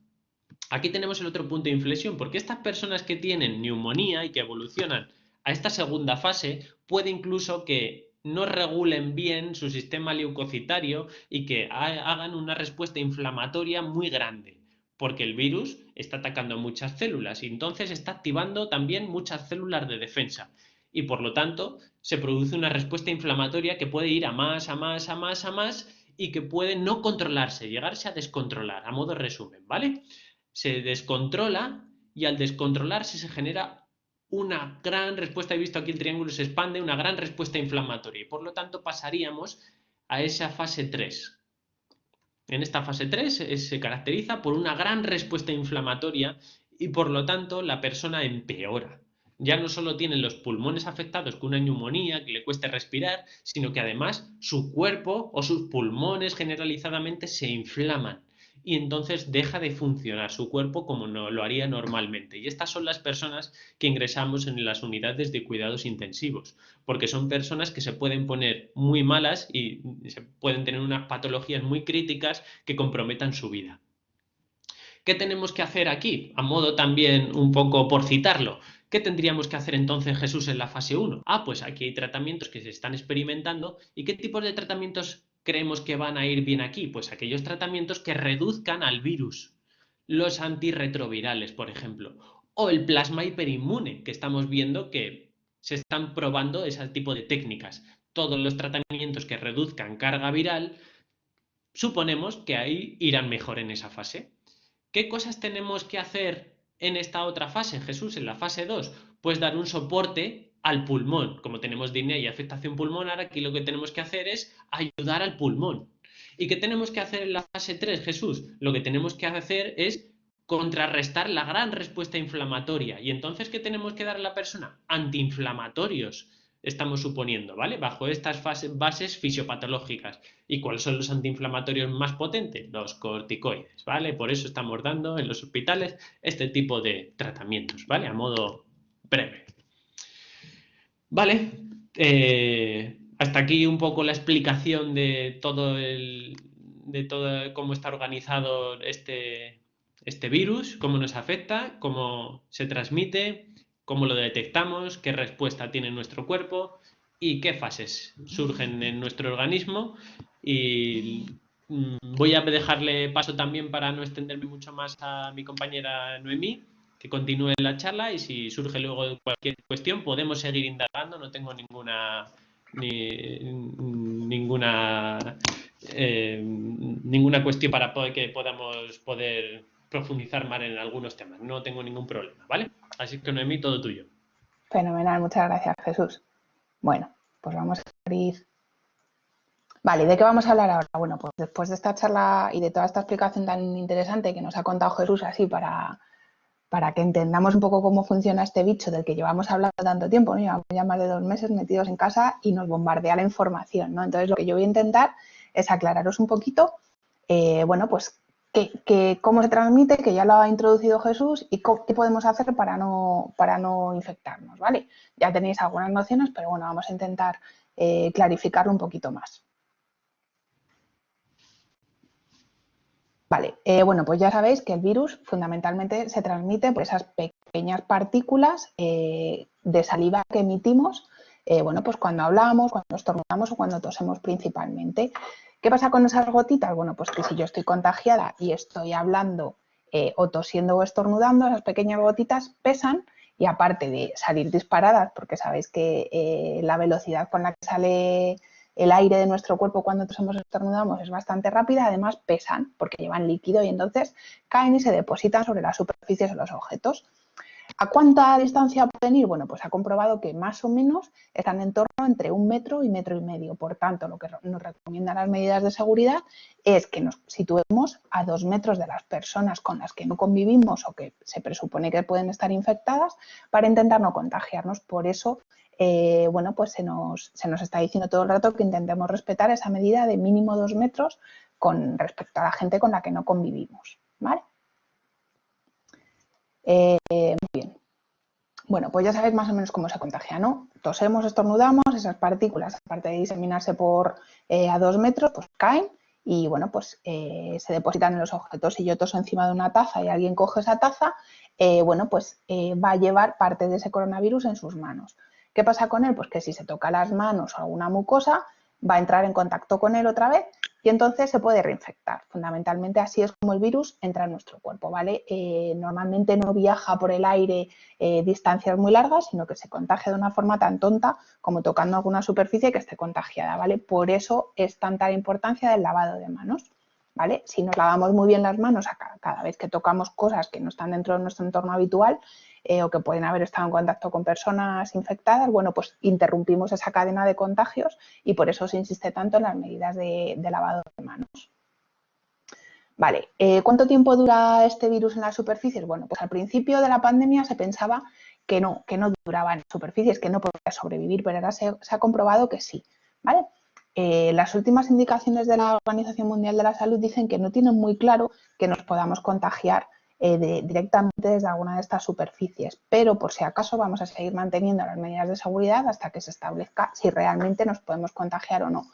Aquí tenemos el otro punto de inflexión, porque estas personas que tienen neumonía y que evolucionan a esta segunda fase, puede incluso que no regulen bien su sistema leucocitario y que hagan una respuesta inflamatoria muy grande, porque el virus está atacando a muchas células y entonces está activando también muchas células de defensa. Y por lo tanto, se produce una respuesta inflamatoria que puede ir a más, a más, a más, a más y que puede no controlarse, llegarse a descontrolar, a modo resumen, ¿vale? Se descontrola y al descontrolarse se genera una gran respuesta, he visto aquí el triángulo se expande, una gran respuesta inflamatoria y por lo tanto pasaríamos a esa fase 3. En esta fase 3 se caracteriza por una gran respuesta inflamatoria y por lo tanto la persona empeora. Ya no solo tiene los pulmones afectados con una neumonía que le cueste respirar, sino que además su cuerpo o sus pulmones generalizadamente se inflaman y entonces deja de funcionar su cuerpo como no lo haría normalmente. Y estas son las personas que ingresamos en las unidades de cuidados intensivos, porque son personas que se pueden poner muy malas y se pueden tener unas patologías muy críticas que comprometan su vida. ¿Qué tenemos que hacer aquí? A modo también un poco por citarlo. ¿Qué tendríamos que hacer entonces, Jesús, en la fase 1? Pues aquí hay tratamientos que se están experimentando. ¿Y qué tipos de tratamientos creemos que van a ir bien aquí? Pues aquellos tratamientos que reduzcan al virus. Los antirretrovirales, por ejemplo. O el plasma hiperinmune, que estamos viendo que se están probando ese tipo de técnicas. Todos los tratamientos que reduzcan carga viral, suponemos que ahí irán mejor en esa fase. ¿Qué cosas tenemos que hacer en esta otra fase, Jesús, en la fase 2? Pues dar un soporte al pulmón. Como tenemos disnea y afectación pulmonar, aquí lo que tenemos que hacer es ayudar al pulmón. ¿Y qué tenemos que hacer en la fase 3, Jesús? Lo que tenemos que hacer es contrarrestar la gran respuesta inflamatoria. ¿Y entonces qué tenemos que dar a la persona? Antiinflamatorios, estamos suponiendo, ¿vale? Bajo estas bases fisiopatológicas. ¿Y cuáles son los antiinflamatorios más potentes? Los corticoides, ¿vale? Por eso estamos dando en los hospitales este tipo de tratamientos, ¿vale? A modo breve. Vale, hasta aquí un poco la explicación de todo cómo está organizado este virus, cómo nos afecta, cómo se transmite, cómo lo detectamos, qué respuesta tiene nuestro cuerpo y qué fases surgen en nuestro organismo. Y voy a dejarle paso también para no extenderme mucho más a mi compañera Noemí, que continúe la charla y si surge luego cualquier cuestión podemos seguir indagando, no tengo ninguna cuestión para que podamos poder profundizar más en algunos temas, no tengo ningún problema, ¿vale? Así que Noemí, todo tuyo. Fenomenal, muchas gracias, Jesús. Bueno, pues vamos a abrir. Vale, ¿de qué vamos a hablar ahora? Bueno, pues después de esta charla y de toda esta explicación tan interesante que nos ha contado Jesús así para que entendamos un poco cómo funciona este bicho del que llevamos hablando tanto tiempo, ¿no? Llevamos ya más de 2 meses metidos en casa y nos bombardea la información, ¿no? Entonces, lo que yo voy a intentar es aclararos un poquito, bueno, pues cómo se transmite, que ya lo ha introducido Jesús, y qué podemos hacer para no infectarnos, ¿vale? Ya tenéis algunas nociones, pero bueno, vamos a intentar clarificarlo un poquito más. Vale, bueno, pues ya sabéis que el virus fundamentalmente se transmite por esas pequeñas partículas de saliva que emitimos, bueno, pues cuando hablamos, cuando estornudamos o cuando tosemos principalmente. ¿Qué pasa con esas gotitas? Bueno, pues que si yo estoy contagiada y estoy hablando o tosiendo o estornudando, esas pequeñas gotitas pesan y aparte de salir disparadas, porque sabéis que la velocidad con la que sale el aire de nuestro cuerpo cuando tosemos o estornudamos es bastante rápida, además pesan porque llevan líquido y entonces caen y se depositan sobre las superficies o los objetos. ¿A cuánta distancia pueden ir? Bueno, pues ha comprobado que más o menos están en torno entre 1 metro y 1,5 metros. Por tanto, lo que nos recomiendan las medidas de seguridad es que nos situemos a 2 metros de las personas con las que no convivimos o que se presupone que pueden estar infectadas para intentar no contagiarnos. Por eso, bueno, pues se nos está diciendo todo el rato que intentemos respetar esa medida de mínimo 2 metros con respecto a la gente con la que no convivimos, ¿vale? Muy bien. Bueno, pues ya sabéis más o menos cómo se contagia, ¿no? Tosemos, estornudamos, esas partículas, aparte de diseminarse a 2 metros, pues caen y, bueno, pues se depositan en los objetos. Si yo toso encima de una taza y alguien coge esa taza, bueno, pues va a llevar parte de ese coronavirus en sus manos. ¿Qué pasa con él? Pues que si se toca las manos o alguna mucosa, va a entrar en contacto con él otra vez y entonces se puede reinfectar. Fundamentalmente así es como el virus entra en nuestro cuerpo, ¿vale? Normalmente no viaja por el aire distancias muy largas, sino que se contagia de una forma tan tonta como tocando alguna superficie que esté contagiada, ¿vale? Por eso es tanta la importancia del lavado de manos, ¿vale? Si nos lavamos muy bien las manos cada vez que tocamos cosas que no están dentro de nuestro entorno habitual o que pueden haber estado en contacto con personas infectadas, bueno, pues interrumpimos esa cadena de contagios y por eso se insiste tanto en las medidas de lavado de manos. Vale, ¿cuánto tiempo dura este virus en las superficies? Bueno, pues al principio de la pandemia se pensaba que no duraba en superficies, que no podía sobrevivir, pero ahora se ha comprobado que sí, ¿vale? Las últimas indicaciones de la Organización Mundial de la Salud dicen que no tienen muy claro que nos podamos contagiar directamente desde alguna de estas superficies, pero por si acaso vamos a seguir manteniendo las medidas de seguridad hasta que se establezca si realmente nos podemos contagiar o no.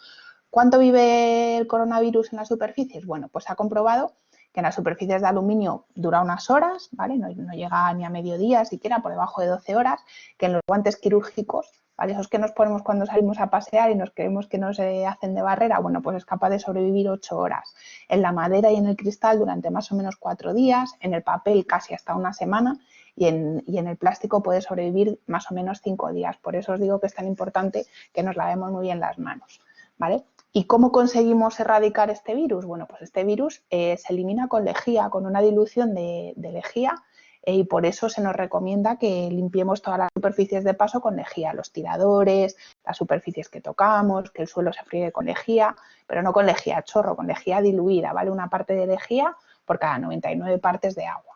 ¿Cuánto vive el coronavirus en las superficies? Bueno, pues se ha comprobado que en las superficies de aluminio dura unas horas, ¿vale? No llega ni a mediodía, siquiera por debajo de 12 horas, que en los guantes quirúrgicos, ¿vale? Esos que nos ponemos cuando salimos a pasear y nos creemos que nos hacen de barrera, bueno, pues es capaz de sobrevivir 8 horas. En la madera y en el cristal durante más o menos 4 días, en el papel casi hasta una semana y en el plástico puede sobrevivir más o menos 5 días. Por eso os digo que es tan importante que nos lavemos muy bien las manos, ¿vale? ¿Y cómo conseguimos erradicar este virus? Bueno, pues este virus se elimina con lejía, con una dilución de lejía, y por eso se nos recomienda que limpiemos todas las superficies de paso con lejía, los tiradores, las superficies que tocamos, que el suelo se friegue con lejía, pero no con lejía a chorro, con lejía diluida, ¿vale? Una parte de lejía por cada 99 partes de agua.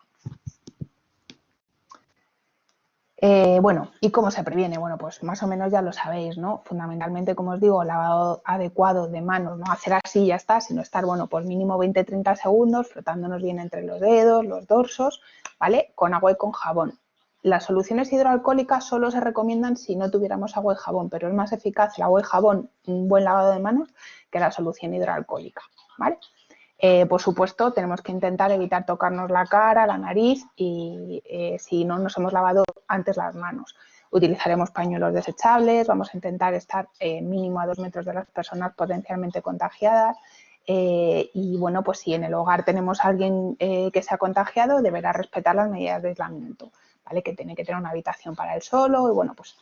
Bueno, ¿y cómo se previene? Bueno, pues más o menos ya lo sabéis, ¿no? Fundamentalmente, como os digo, lavado adecuado de manos, no hacer así y ya está, sino estar, bueno, pues mínimo 20-30 segundos frotándonos bien entre los dedos, los dorsos, ¿vale? Con agua y con jabón. Las soluciones hidroalcohólicas solo se recomiendan si no tuviéramos agua y jabón, pero es más eficaz el agua y jabón, un buen lavado de manos, que la solución hidroalcohólica, ¿vale? Por supuesto, tenemos que intentar evitar tocarnos la cara, la nariz y si no nos hemos lavado antes las manos. Utilizaremos pañuelos desechables, vamos a intentar estar mínimo a 2 metros de las personas potencialmente contagiadas y bueno, pues si en el hogar tenemos a alguien que se ha contagiado, deberá respetar las medidas de aislamiento, ¿vale? Que tiene que tener una habitación para él solo y bueno, pues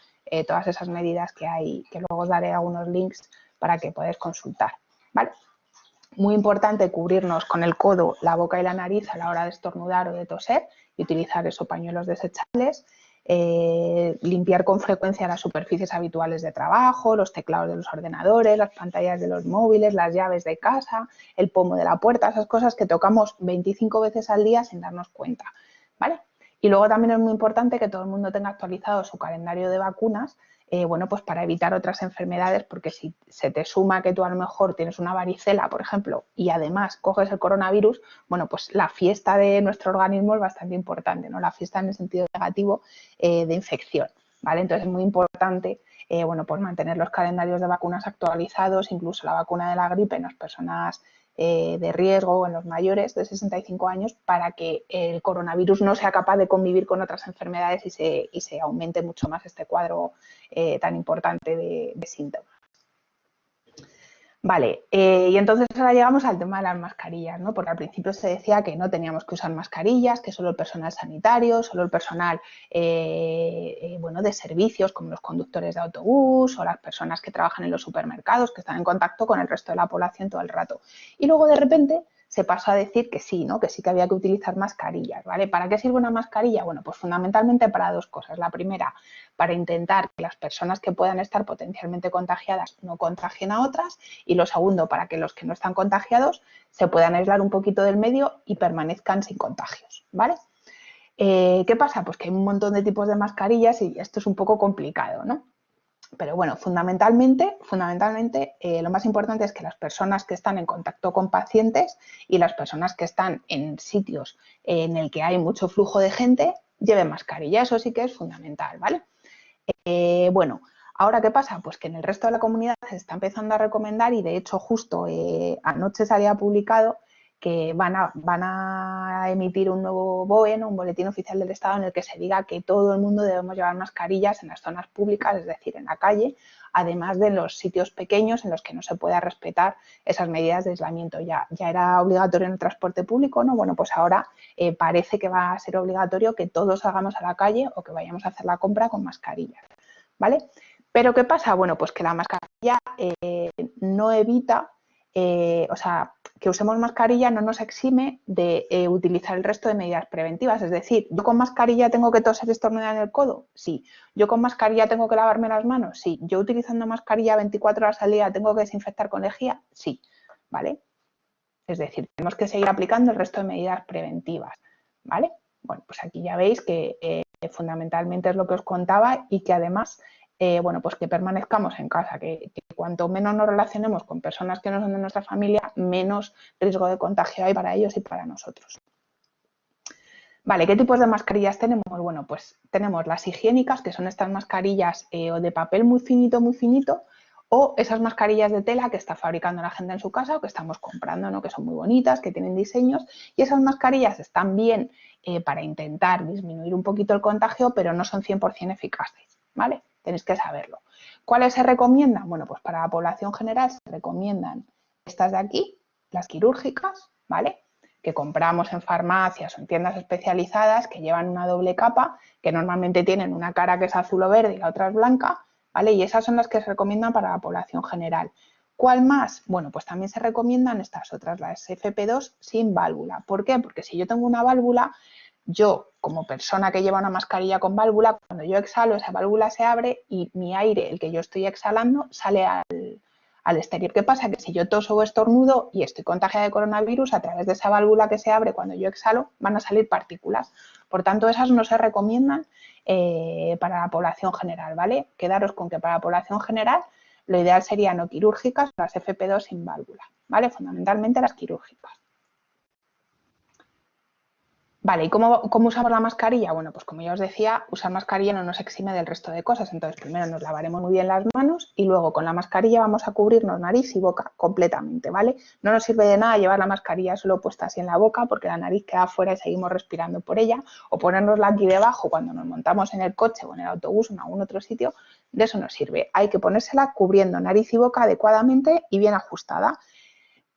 todas esas medidas que hay, que luego os daré algunos links para que podáis consultar, ¿vale? Muy importante cubrirnos con el codo, la boca y la nariz a la hora de estornudar o de toser y utilizar esos pañuelos desechables. Limpiar con frecuencia las superficies habituales de trabajo, los teclados de los ordenadores, las pantallas de los móviles, las llaves de casa, el pomo de la puerta, esas cosas que tocamos 25 veces al día sin darnos cuenta, ¿vale? Y luego también es muy importante que todo el mundo tenga actualizado su calendario de vacunas, bueno, pues para evitar otras enfermedades, porque si se te suma que tú a lo mejor tienes una varicela, por ejemplo, y además coges el coronavirus, bueno, pues la fiesta de nuestro organismo es bastante importante, ¿no? La fiesta en el sentido negativo de infección, ¿vale? Entonces es muy importante, bueno, pues mantener los calendarios de vacunas actualizados, incluso la vacuna de la gripe en las personas de riesgo o en los mayores de 65 años para que el coronavirus no sea capaz de convivir con otras enfermedades y se aumente mucho más este cuadro tan importante de síntomas. Vale, y entonces ahora llegamos al tema de las mascarillas, ¿no? Porque al principio se decía que no teníamos que usar mascarillas, que solo el personal sanitario, solo el personal bueno, de servicios como los conductores de autobús o las personas que trabajan en los supermercados, que están en contacto con el resto de la población todo el rato. Y luego de repente se pasó a decir que sí, ¿no? Que sí que había que utilizar mascarillas, ¿vale? ¿Para qué sirve una mascarilla? Bueno, pues fundamentalmente para dos cosas. La primera, para intentar que las personas que puedan estar potencialmente contagiadas no contagien a otras y lo segundo, para que los que no están contagiados se puedan aislar un poquito del medio y permanezcan sin contagios, ¿vale? ¿Qué pasa? Pues que hay un montón de tipos de mascarillas y esto es un poco complicado, ¿no? Pero bueno, fundamentalmente lo más importante es que las personas que están en contacto con pacientes y las personas que están en sitios en el que hay mucho flujo de gente lleven mascarilla, eso sí que es fundamental, ¿vale? Bueno, ahora ¿qué pasa? Pues que en el resto de la comunidad se está empezando a recomendar y de hecho justo anoche se había publicado que van a emitir un nuevo BOE, ¿no? Un boletín oficial del Estado en el que se diga que todo el mundo debemos llevar mascarillas en las zonas públicas, es decir, en la calle, además de los sitios pequeños en los que no se pueda respetar esas medidas de aislamiento. Ya era obligatorio en el transporte público, ¿no? Bueno, pues ahora parece que va a ser obligatorio que todos salgamos a la calle o que vayamos a hacer la compra con mascarillas, ¿vale? Pero ¿qué pasa? Bueno, pues que la mascarilla no evita, o sea, que usemos mascarilla no nos exime de utilizar el resto de medidas preventivas. Es decir, ¿yo con mascarilla tengo que toser y estornudar en el codo? Sí. ¿Yo con mascarilla tengo que lavarme las manos? Sí. ¿Yo utilizando mascarilla 24 horas al día tengo que desinfectar con lejía? Sí. ¿Vale? Es decir, tenemos que seguir aplicando el resto de medidas preventivas, ¿vale? Bueno, pues aquí ya veis que fundamentalmente es lo que os contaba y que además, bueno, pues que permanezcamos en casa, que cuanto menos nos relacionemos con personas que no son de nuestra familia, menos riesgo de contagio hay para ellos y para nosotros. Vale, ¿qué tipos de mascarillas tenemos? Bueno, pues tenemos las higiénicas, que son estas mascarillas o de papel muy finito, o esas mascarillas de tela que está fabricando la gente en su casa o que estamos comprando, ¿no? Que son muy bonitas, que tienen diseños, y esas mascarillas están bien para intentar disminuir un poquito el contagio, pero no son 100% eficaces, ¿vale? Tenéis que saberlo. ¿Cuáles se recomiendan? Bueno, pues para la población general se recomiendan estas de aquí, las quirúrgicas, ¿vale? Que compramos en farmacias o en tiendas especializadas, que llevan una doble capa, que normalmente tienen una cara que es azul o verde y la otra es blanca, ¿vale? Y esas son las que se recomiendan para la población general. ¿Cuál más? Bueno, pues también se recomiendan estas otras, las FP2 sin válvula. ¿Por qué? Porque si yo tengo una válvula, yo como persona que lleva una mascarilla con válvula, cuando yo exhalo esa válvula se abre y mi aire, el que yo estoy exhalando, sale al exterior. ¿Qué pasa? Que si yo toso o estornudo y estoy contagiada de coronavirus, a través de esa válvula que se abre cuando yo exhalo, van a salir partículas. Por tanto, esas no se recomiendan para la población general, ¿vale? Quedaros con que para la población general lo ideal sería no quirúrgicas, las FP2 sin válvula, ¿vale? Fundamentalmente las quirúrgicas. Vale, ¿y cómo usamos la mascarilla? Bueno, pues como ya os decía, usar mascarilla no nos exime del resto de cosas. Entonces, primero nos lavaremos muy bien las manos y luego con la mascarilla vamos a cubrirnos nariz y boca completamente, ¿vale? No nos sirve de nada llevar la mascarilla solo puesta así en la boca porque la nariz queda afuera y seguimos respirando por ella, o ponérnosla aquí debajo cuando nos montamos en el coche o en el autobús o en algún otro sitio, de eso nos sirve. Hay que ponérsela cubriendo nariz y boca adecuadamente y bien ajustada.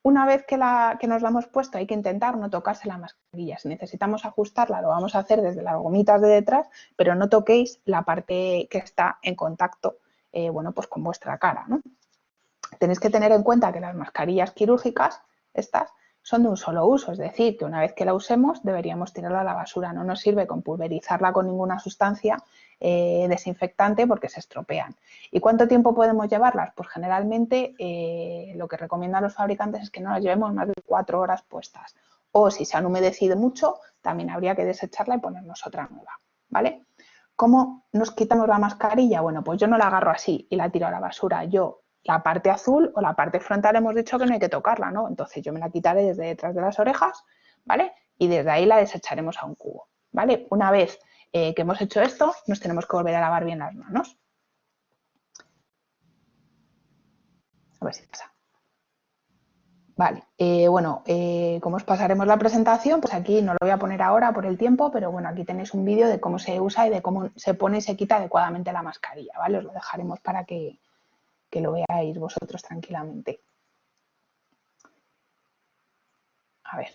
Una vez que nos la hemos puesto, hay que intentar no tocarse la mascarilla. Si necesitamos ajustarla, lo vamos a hacer desde las gomitas de detrás, pero no toquéis la parte que está en contacto, bueno, pues con vuestra cara, ¿no? Tenéis que tener en cuenta que las mascarillas quirúrgicas, estas, son de un solo uso, es decir, que una vez que la usemos deberíamos tirarla a la basura. No nos sirve con pulverizarla con ninguna sustancia desinfectante porque se estropean. ¿Y cuánto tiempo podemos llevarlas? Pues generalmente lo que recomiendan los fabricantes es que no las llevemos más de 4 horas puestas. O si se han humedecido mucho, también habría que desecharla y ponernos otra nueva, ¿vale? ¿Cómo nos quitamos la mascarilla? Bueno, pues yo no la agarro así y la tiro a la basura. Yo la parte azul o la parte frontal hemos dicho que no hay que tocarla, ¿no? Entonces yo me la quitaré desde detrás de las orejas, ¿vale? Y desde ahí la desecharemos a un cubo, ¿vale? Una vez que hemos hecho esto, nos tenemos que volver a lavar bien las manos. A ver si pasa. Vale, bueno, como os pasaremos la presentación, pues aquí no lo voy a poner ahora por el tiempo, pero bueno, aquí tenéis un vídeo de cómo se usa y de cómo se pone y se quita adecuadamente la mascarilla, ¿vale? Os lo dejaremos para que lo veáis vosotros tranquilamente. A ver.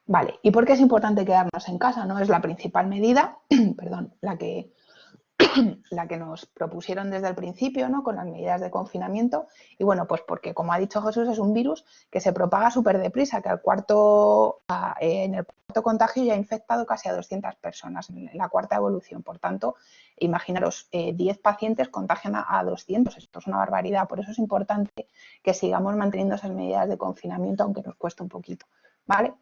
Vale, ¿y por qué es importante quedarnos en casa? No es la principal medida, perdón, la que nos propusieron desde el principio, ¿no? Con las medidas de confinamiento. Y bueno, pues porque, como ha dicho Jesús, es un virus que se propaga súper deprisa, que en el cuarto contagio ya ha infectado casi a 200 personas en la cuarta evolución. Por tanto, imaginaros, 10 pacientes contagian a 200. Esto es una barbaridad. Por eso es importante que sigamos manteniendo esas medidas de confinamiento, aunque nos cueste un poquito, ¿vale?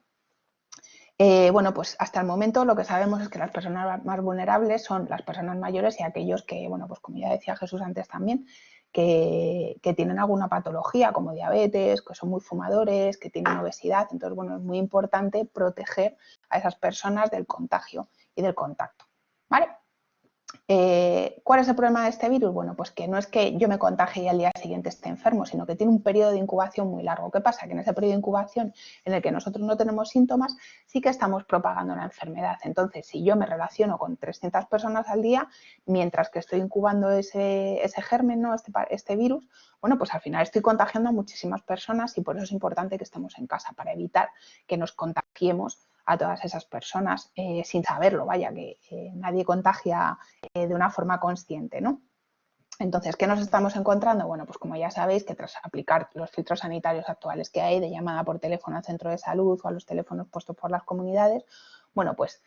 Bueno, pues hasta el momento lo que sabemos es que las personas más vulnerables son las personas mayores y aquellos que, bueno, pues como ya decía Jesús antes también, que tienen alguna patología como diabetes, que son muy fumadores, que tienen obesidad. Entonces, bueno, es muy importante proteger a esas personas del contagio y del contacto, ¿vale? ¿Cuál es el problema de este virus? Bueno, pues que no es que yo me contagie y al día siguiente esté enfermo, sino que tiene un periodo de incubación muy largo. ¿Qué pasa? Que en ese periodo de incubación en el que nosotros no tenemos síntomas, sí que estamos propagando la enfermedad. Entonces, si yo me relaciono con 300 personas al día, mientras que estoy incubando ese germen, ¿no? este virus, bueno, pues al final estoy contagiando a muchísimas personas y por eso es importante que estemos en casa, para evitar que nos contagiemos a todas esas personas sin saberlo, vaya, que nadie contagia de una forma consciente, ¿no? Entonces, ¿qué nos estamos encontrando? Bueno, pues como ya sabéis, que tras aplicar los filtros sanitarios actuales que hay de llamada por teléfono al centro de salud o a los teléfonos puestos por las comunidades, bueno, pues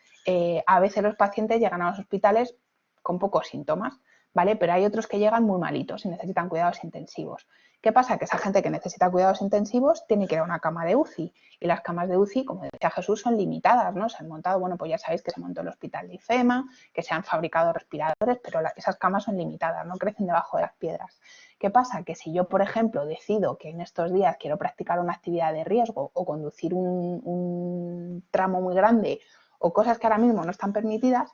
a veces los pacientes llegan a los hospitales con pocos síntomas, ¿vale? Pero hay otros que llegan muy malitos y necesitan cuidados intensivos. ¿Qué pasa? Que esa gente que necesita cuidados intensivos tiene que ir a una cama de UCI y las camas de UCI, como decía Jesús, son limitadas, ¿no? Se han montado, bueno, pues ya sabéis que se montó el hospital de IFEMA, que se han fabricado respiradores, pero esas camas son limitadas, no crecen debajo de las piedras. ¿Qué pasa? Que si yo, por ejemplo, decido que en estos días quiero practicar una actividad de riesgo o conducir un tramo muy grande o cosas que ahora mismo no están permitidas,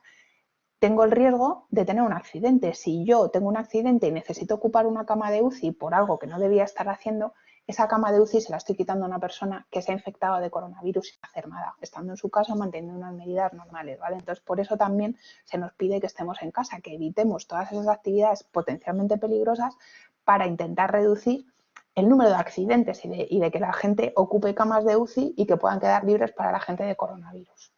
tengo el riesgo de tener un accidente. Si yo tengo un accidente y necesito ocupar una cama de UCI por algo que no debía estar haciendo, esa cama de UCI se la estoy quitando a una persona que se ha infectado de coronavirus sin hacer nada, estando en su casa manteniendo unas medidas normales, ¿vale? Entonces, por eso también se nos pide que estemos en casa, que evitemos todas esas actividades potencialmente peligrosas para intentar reducir el número de accidentes y de que la gente ocupe camas de UCI y que puedan quedar libres para la gente de coronavirus.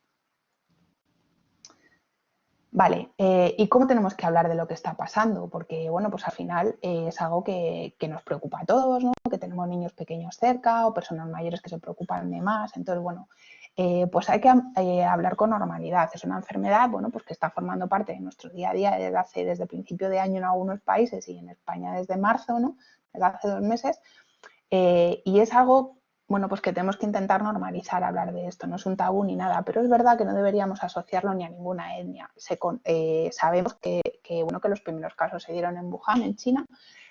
Vale, ¿y cómo tenemos que hablar de lo que está pasando? Porque, bueno, pues al final es algo que nos preocupa a todos, ¿no? Que tenemos niños pequeños cerca o personas mayores que se preocupan de más. Entonces, bueno, pues hay que hablar con normalidad. Es una enfermedad, bueno, pues que está formando parte de nuestro día a día desde el principio de año en algunos países y en España desde marzo, ¿no? Desde hace 2 meses. Y es algo, bueno, pues que tenemos que intentar normalizar hablar de esto, no es un tabú ni nada, pero es verdad que no deberíamos asociarlo ni a ninguna etnia. Sabemos bueno, que los primeros casos se dieron en Wuhan, en China,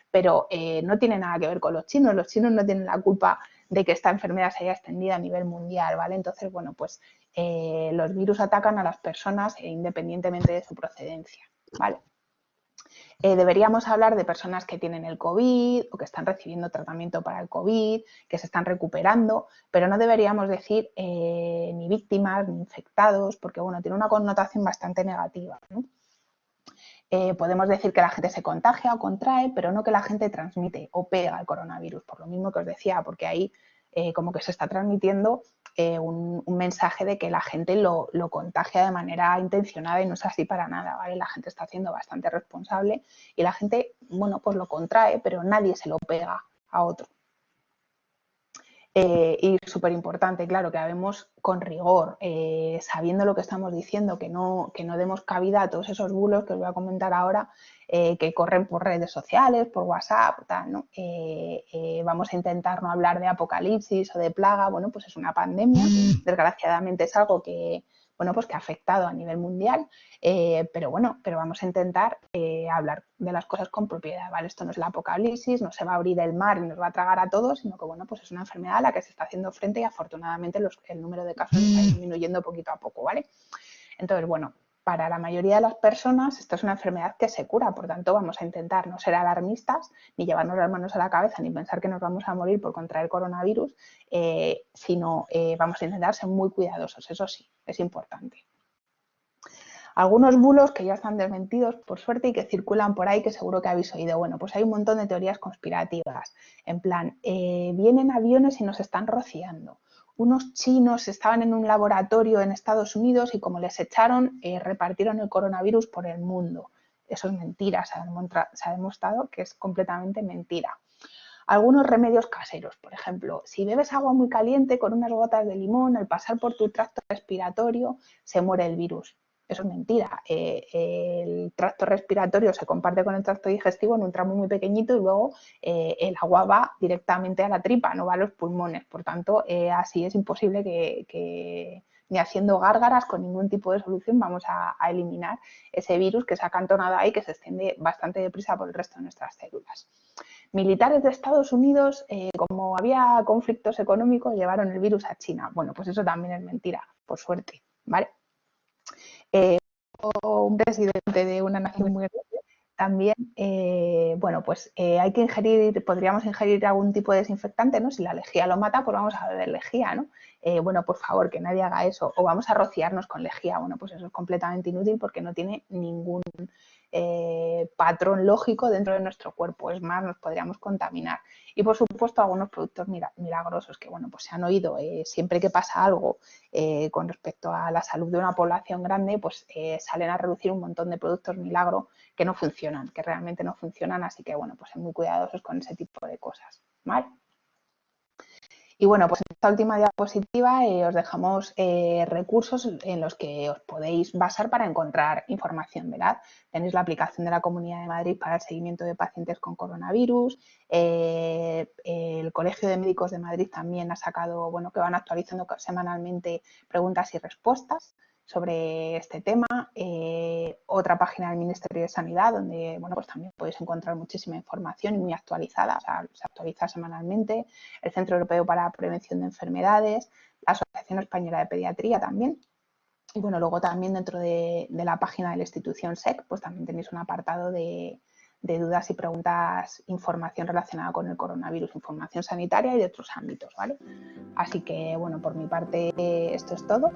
pero no tiene nada que ver con los chinos no tienen la culpa de que esta enfermedad se haya extendido a nivel mundial, ¿vale? Entonces, bueno, pues los virus atacan a las personas independientemente de su procedencia, ¿vale? Deberíamos hablar de personas que tienen el COVID o que están recibiendo tratamiento para el COVID, que se están recuperando, pero no deberíamos decir ni víctimas ni infectados, porque bueno, tiene una connotación bastante negativa, ¿no? Podemos decir que la gente se contagia o contrae, pero no que la gente transmite o pega el coronavirus, por lo mismo que os decía, porque ahí como que se está transmitiendo un mensaje de que la gente lo contagia de manera intencionada y no es así para nada, ¿vale? La gente está siendo bastante responsable y la gente, bueno, pues lo contrae, pero nadie se lo pega a otro. Y súper importante, claro, que hablemos con rigor, sabiendo lo que estamos diciendo, que no demos cabida a todos esos bulos que os voy a comentar ahora, que corren por redes sociales, por WhatsApp, tal, ¿no? Vamos a intentar no hablar de apocalipsis o de plaga, bueno, pues es una pandemia, desgraciadamente es algo que, bueno, pues que ha afectado a nivel mundial, pero vamos a intentar hablar de las cosas con propiedad, ¿vale? Esto no es el apocalipsis, no se va a abrir el mar y nos va a tragar a todos, sino que, bueno, pues es una enfermedad a la que se está haciendo frente y afortunadamente el número de casos está disminuyendo poquito a poco, ¿vale? Entonces, bueno, para la mayoría de las personas esto es una enfermedad que se cura, por tanto vamos a intentar no ser alarmistas, ni llevarnos las manos a la cabeza, ni pensar que nos vamos a morir por contraer coronavirus, sino vamos a intentar ser muy cuidadosos, eso sí, es importante. Algunos bulos que ya están desmentidos, por suerte, y que circulan por ahí, que seguro que habéis oído. Bueno, pues hay un montón de teorías conspirativas. En plan, vienen aviones y nos están rociando. Unos chinos estaban en un laboratorio en Estados Unidos y como les echaron, repartieron el coronavirus por el mundo. Eso es mentira, se ha demostrado que es completamente mentira. Algunos remedios caseros, por ejemplo, si bebes agua muy caliente con unas gotas de limón, al pasar por tu tracto respiratorio se muere el virus. Eso es mentira. El tracto respiratorio se comparte con el tracto digestivo en un tramo muy pequeñito y luego el agua va directamente a la tripa, no va a los pulmones. Por tanto, así es imposible que ni haciendo gárgaras con ningún tipo de solución vamos a eliminar ese virus que se ha acantonado ahí, que se extiende bastante deprisa por el resto de nuestras células. Militares de Estados Unidos, como había conflictos económicos, llevaron el virus a China. Bueno, pues eso también es mentira, por suerte, ¿vale? Un presidente de una nación muy grande también, bueno, pues hay que podríamos ingerir algún tipo de desinfectante, ¿no? Si la lejía lo mata, pues vamos a beber lejía, ¿no? Bueno, por favor, que nadie haga eso. O vamos a rociarnos con lejía. Bueno, pues eso es completamente inútil porque no tiene ningún patrón lógico dentro de nuestro cuerpo. Es más, nos podríamos contaminar. Y, por supuesto, algunos productos milagrosos que, bueno, pues se han oído. Siempre que pasa algo con respecto a la salud de una población grande, pues salen a reducir un montón de productos milagro que no funcionan, que realmente no funcionan, así que bueno, pues ser muy cuidadosos con ese tipo de cosas, ¿vale? Y bueno, pues en esta última diapositiva os dejamos recursos en los que os podéis basar para encontrar información, ¿verdad? Tenéis la aplicación de la Comunidad de Madrid para el seguimiento de pacientes con coronavirus. El Colegio de Médicos de Madrid también ha sacado, bueno, que van actualizando semanalmente preguntas y respuestas sobre este tema. Otra página del Ministerio de Sanidad donde, bueno, pues también podéis encontrar muchísima información y muy actualizada, o sea, se actualiza semanalmente. El Centro Europeo para la Prevención de Enfermedades, la Asociación Española de Pediatría también. Y bueno, luego también dentro de la página de la institución SEC, pues también tenéis un apartado de dudas y preguntas, información relacionada con el coronavirus, información sanitaria y de otros ámbitos, ¿vale? Así que, bueno, por mi parte esto es todo.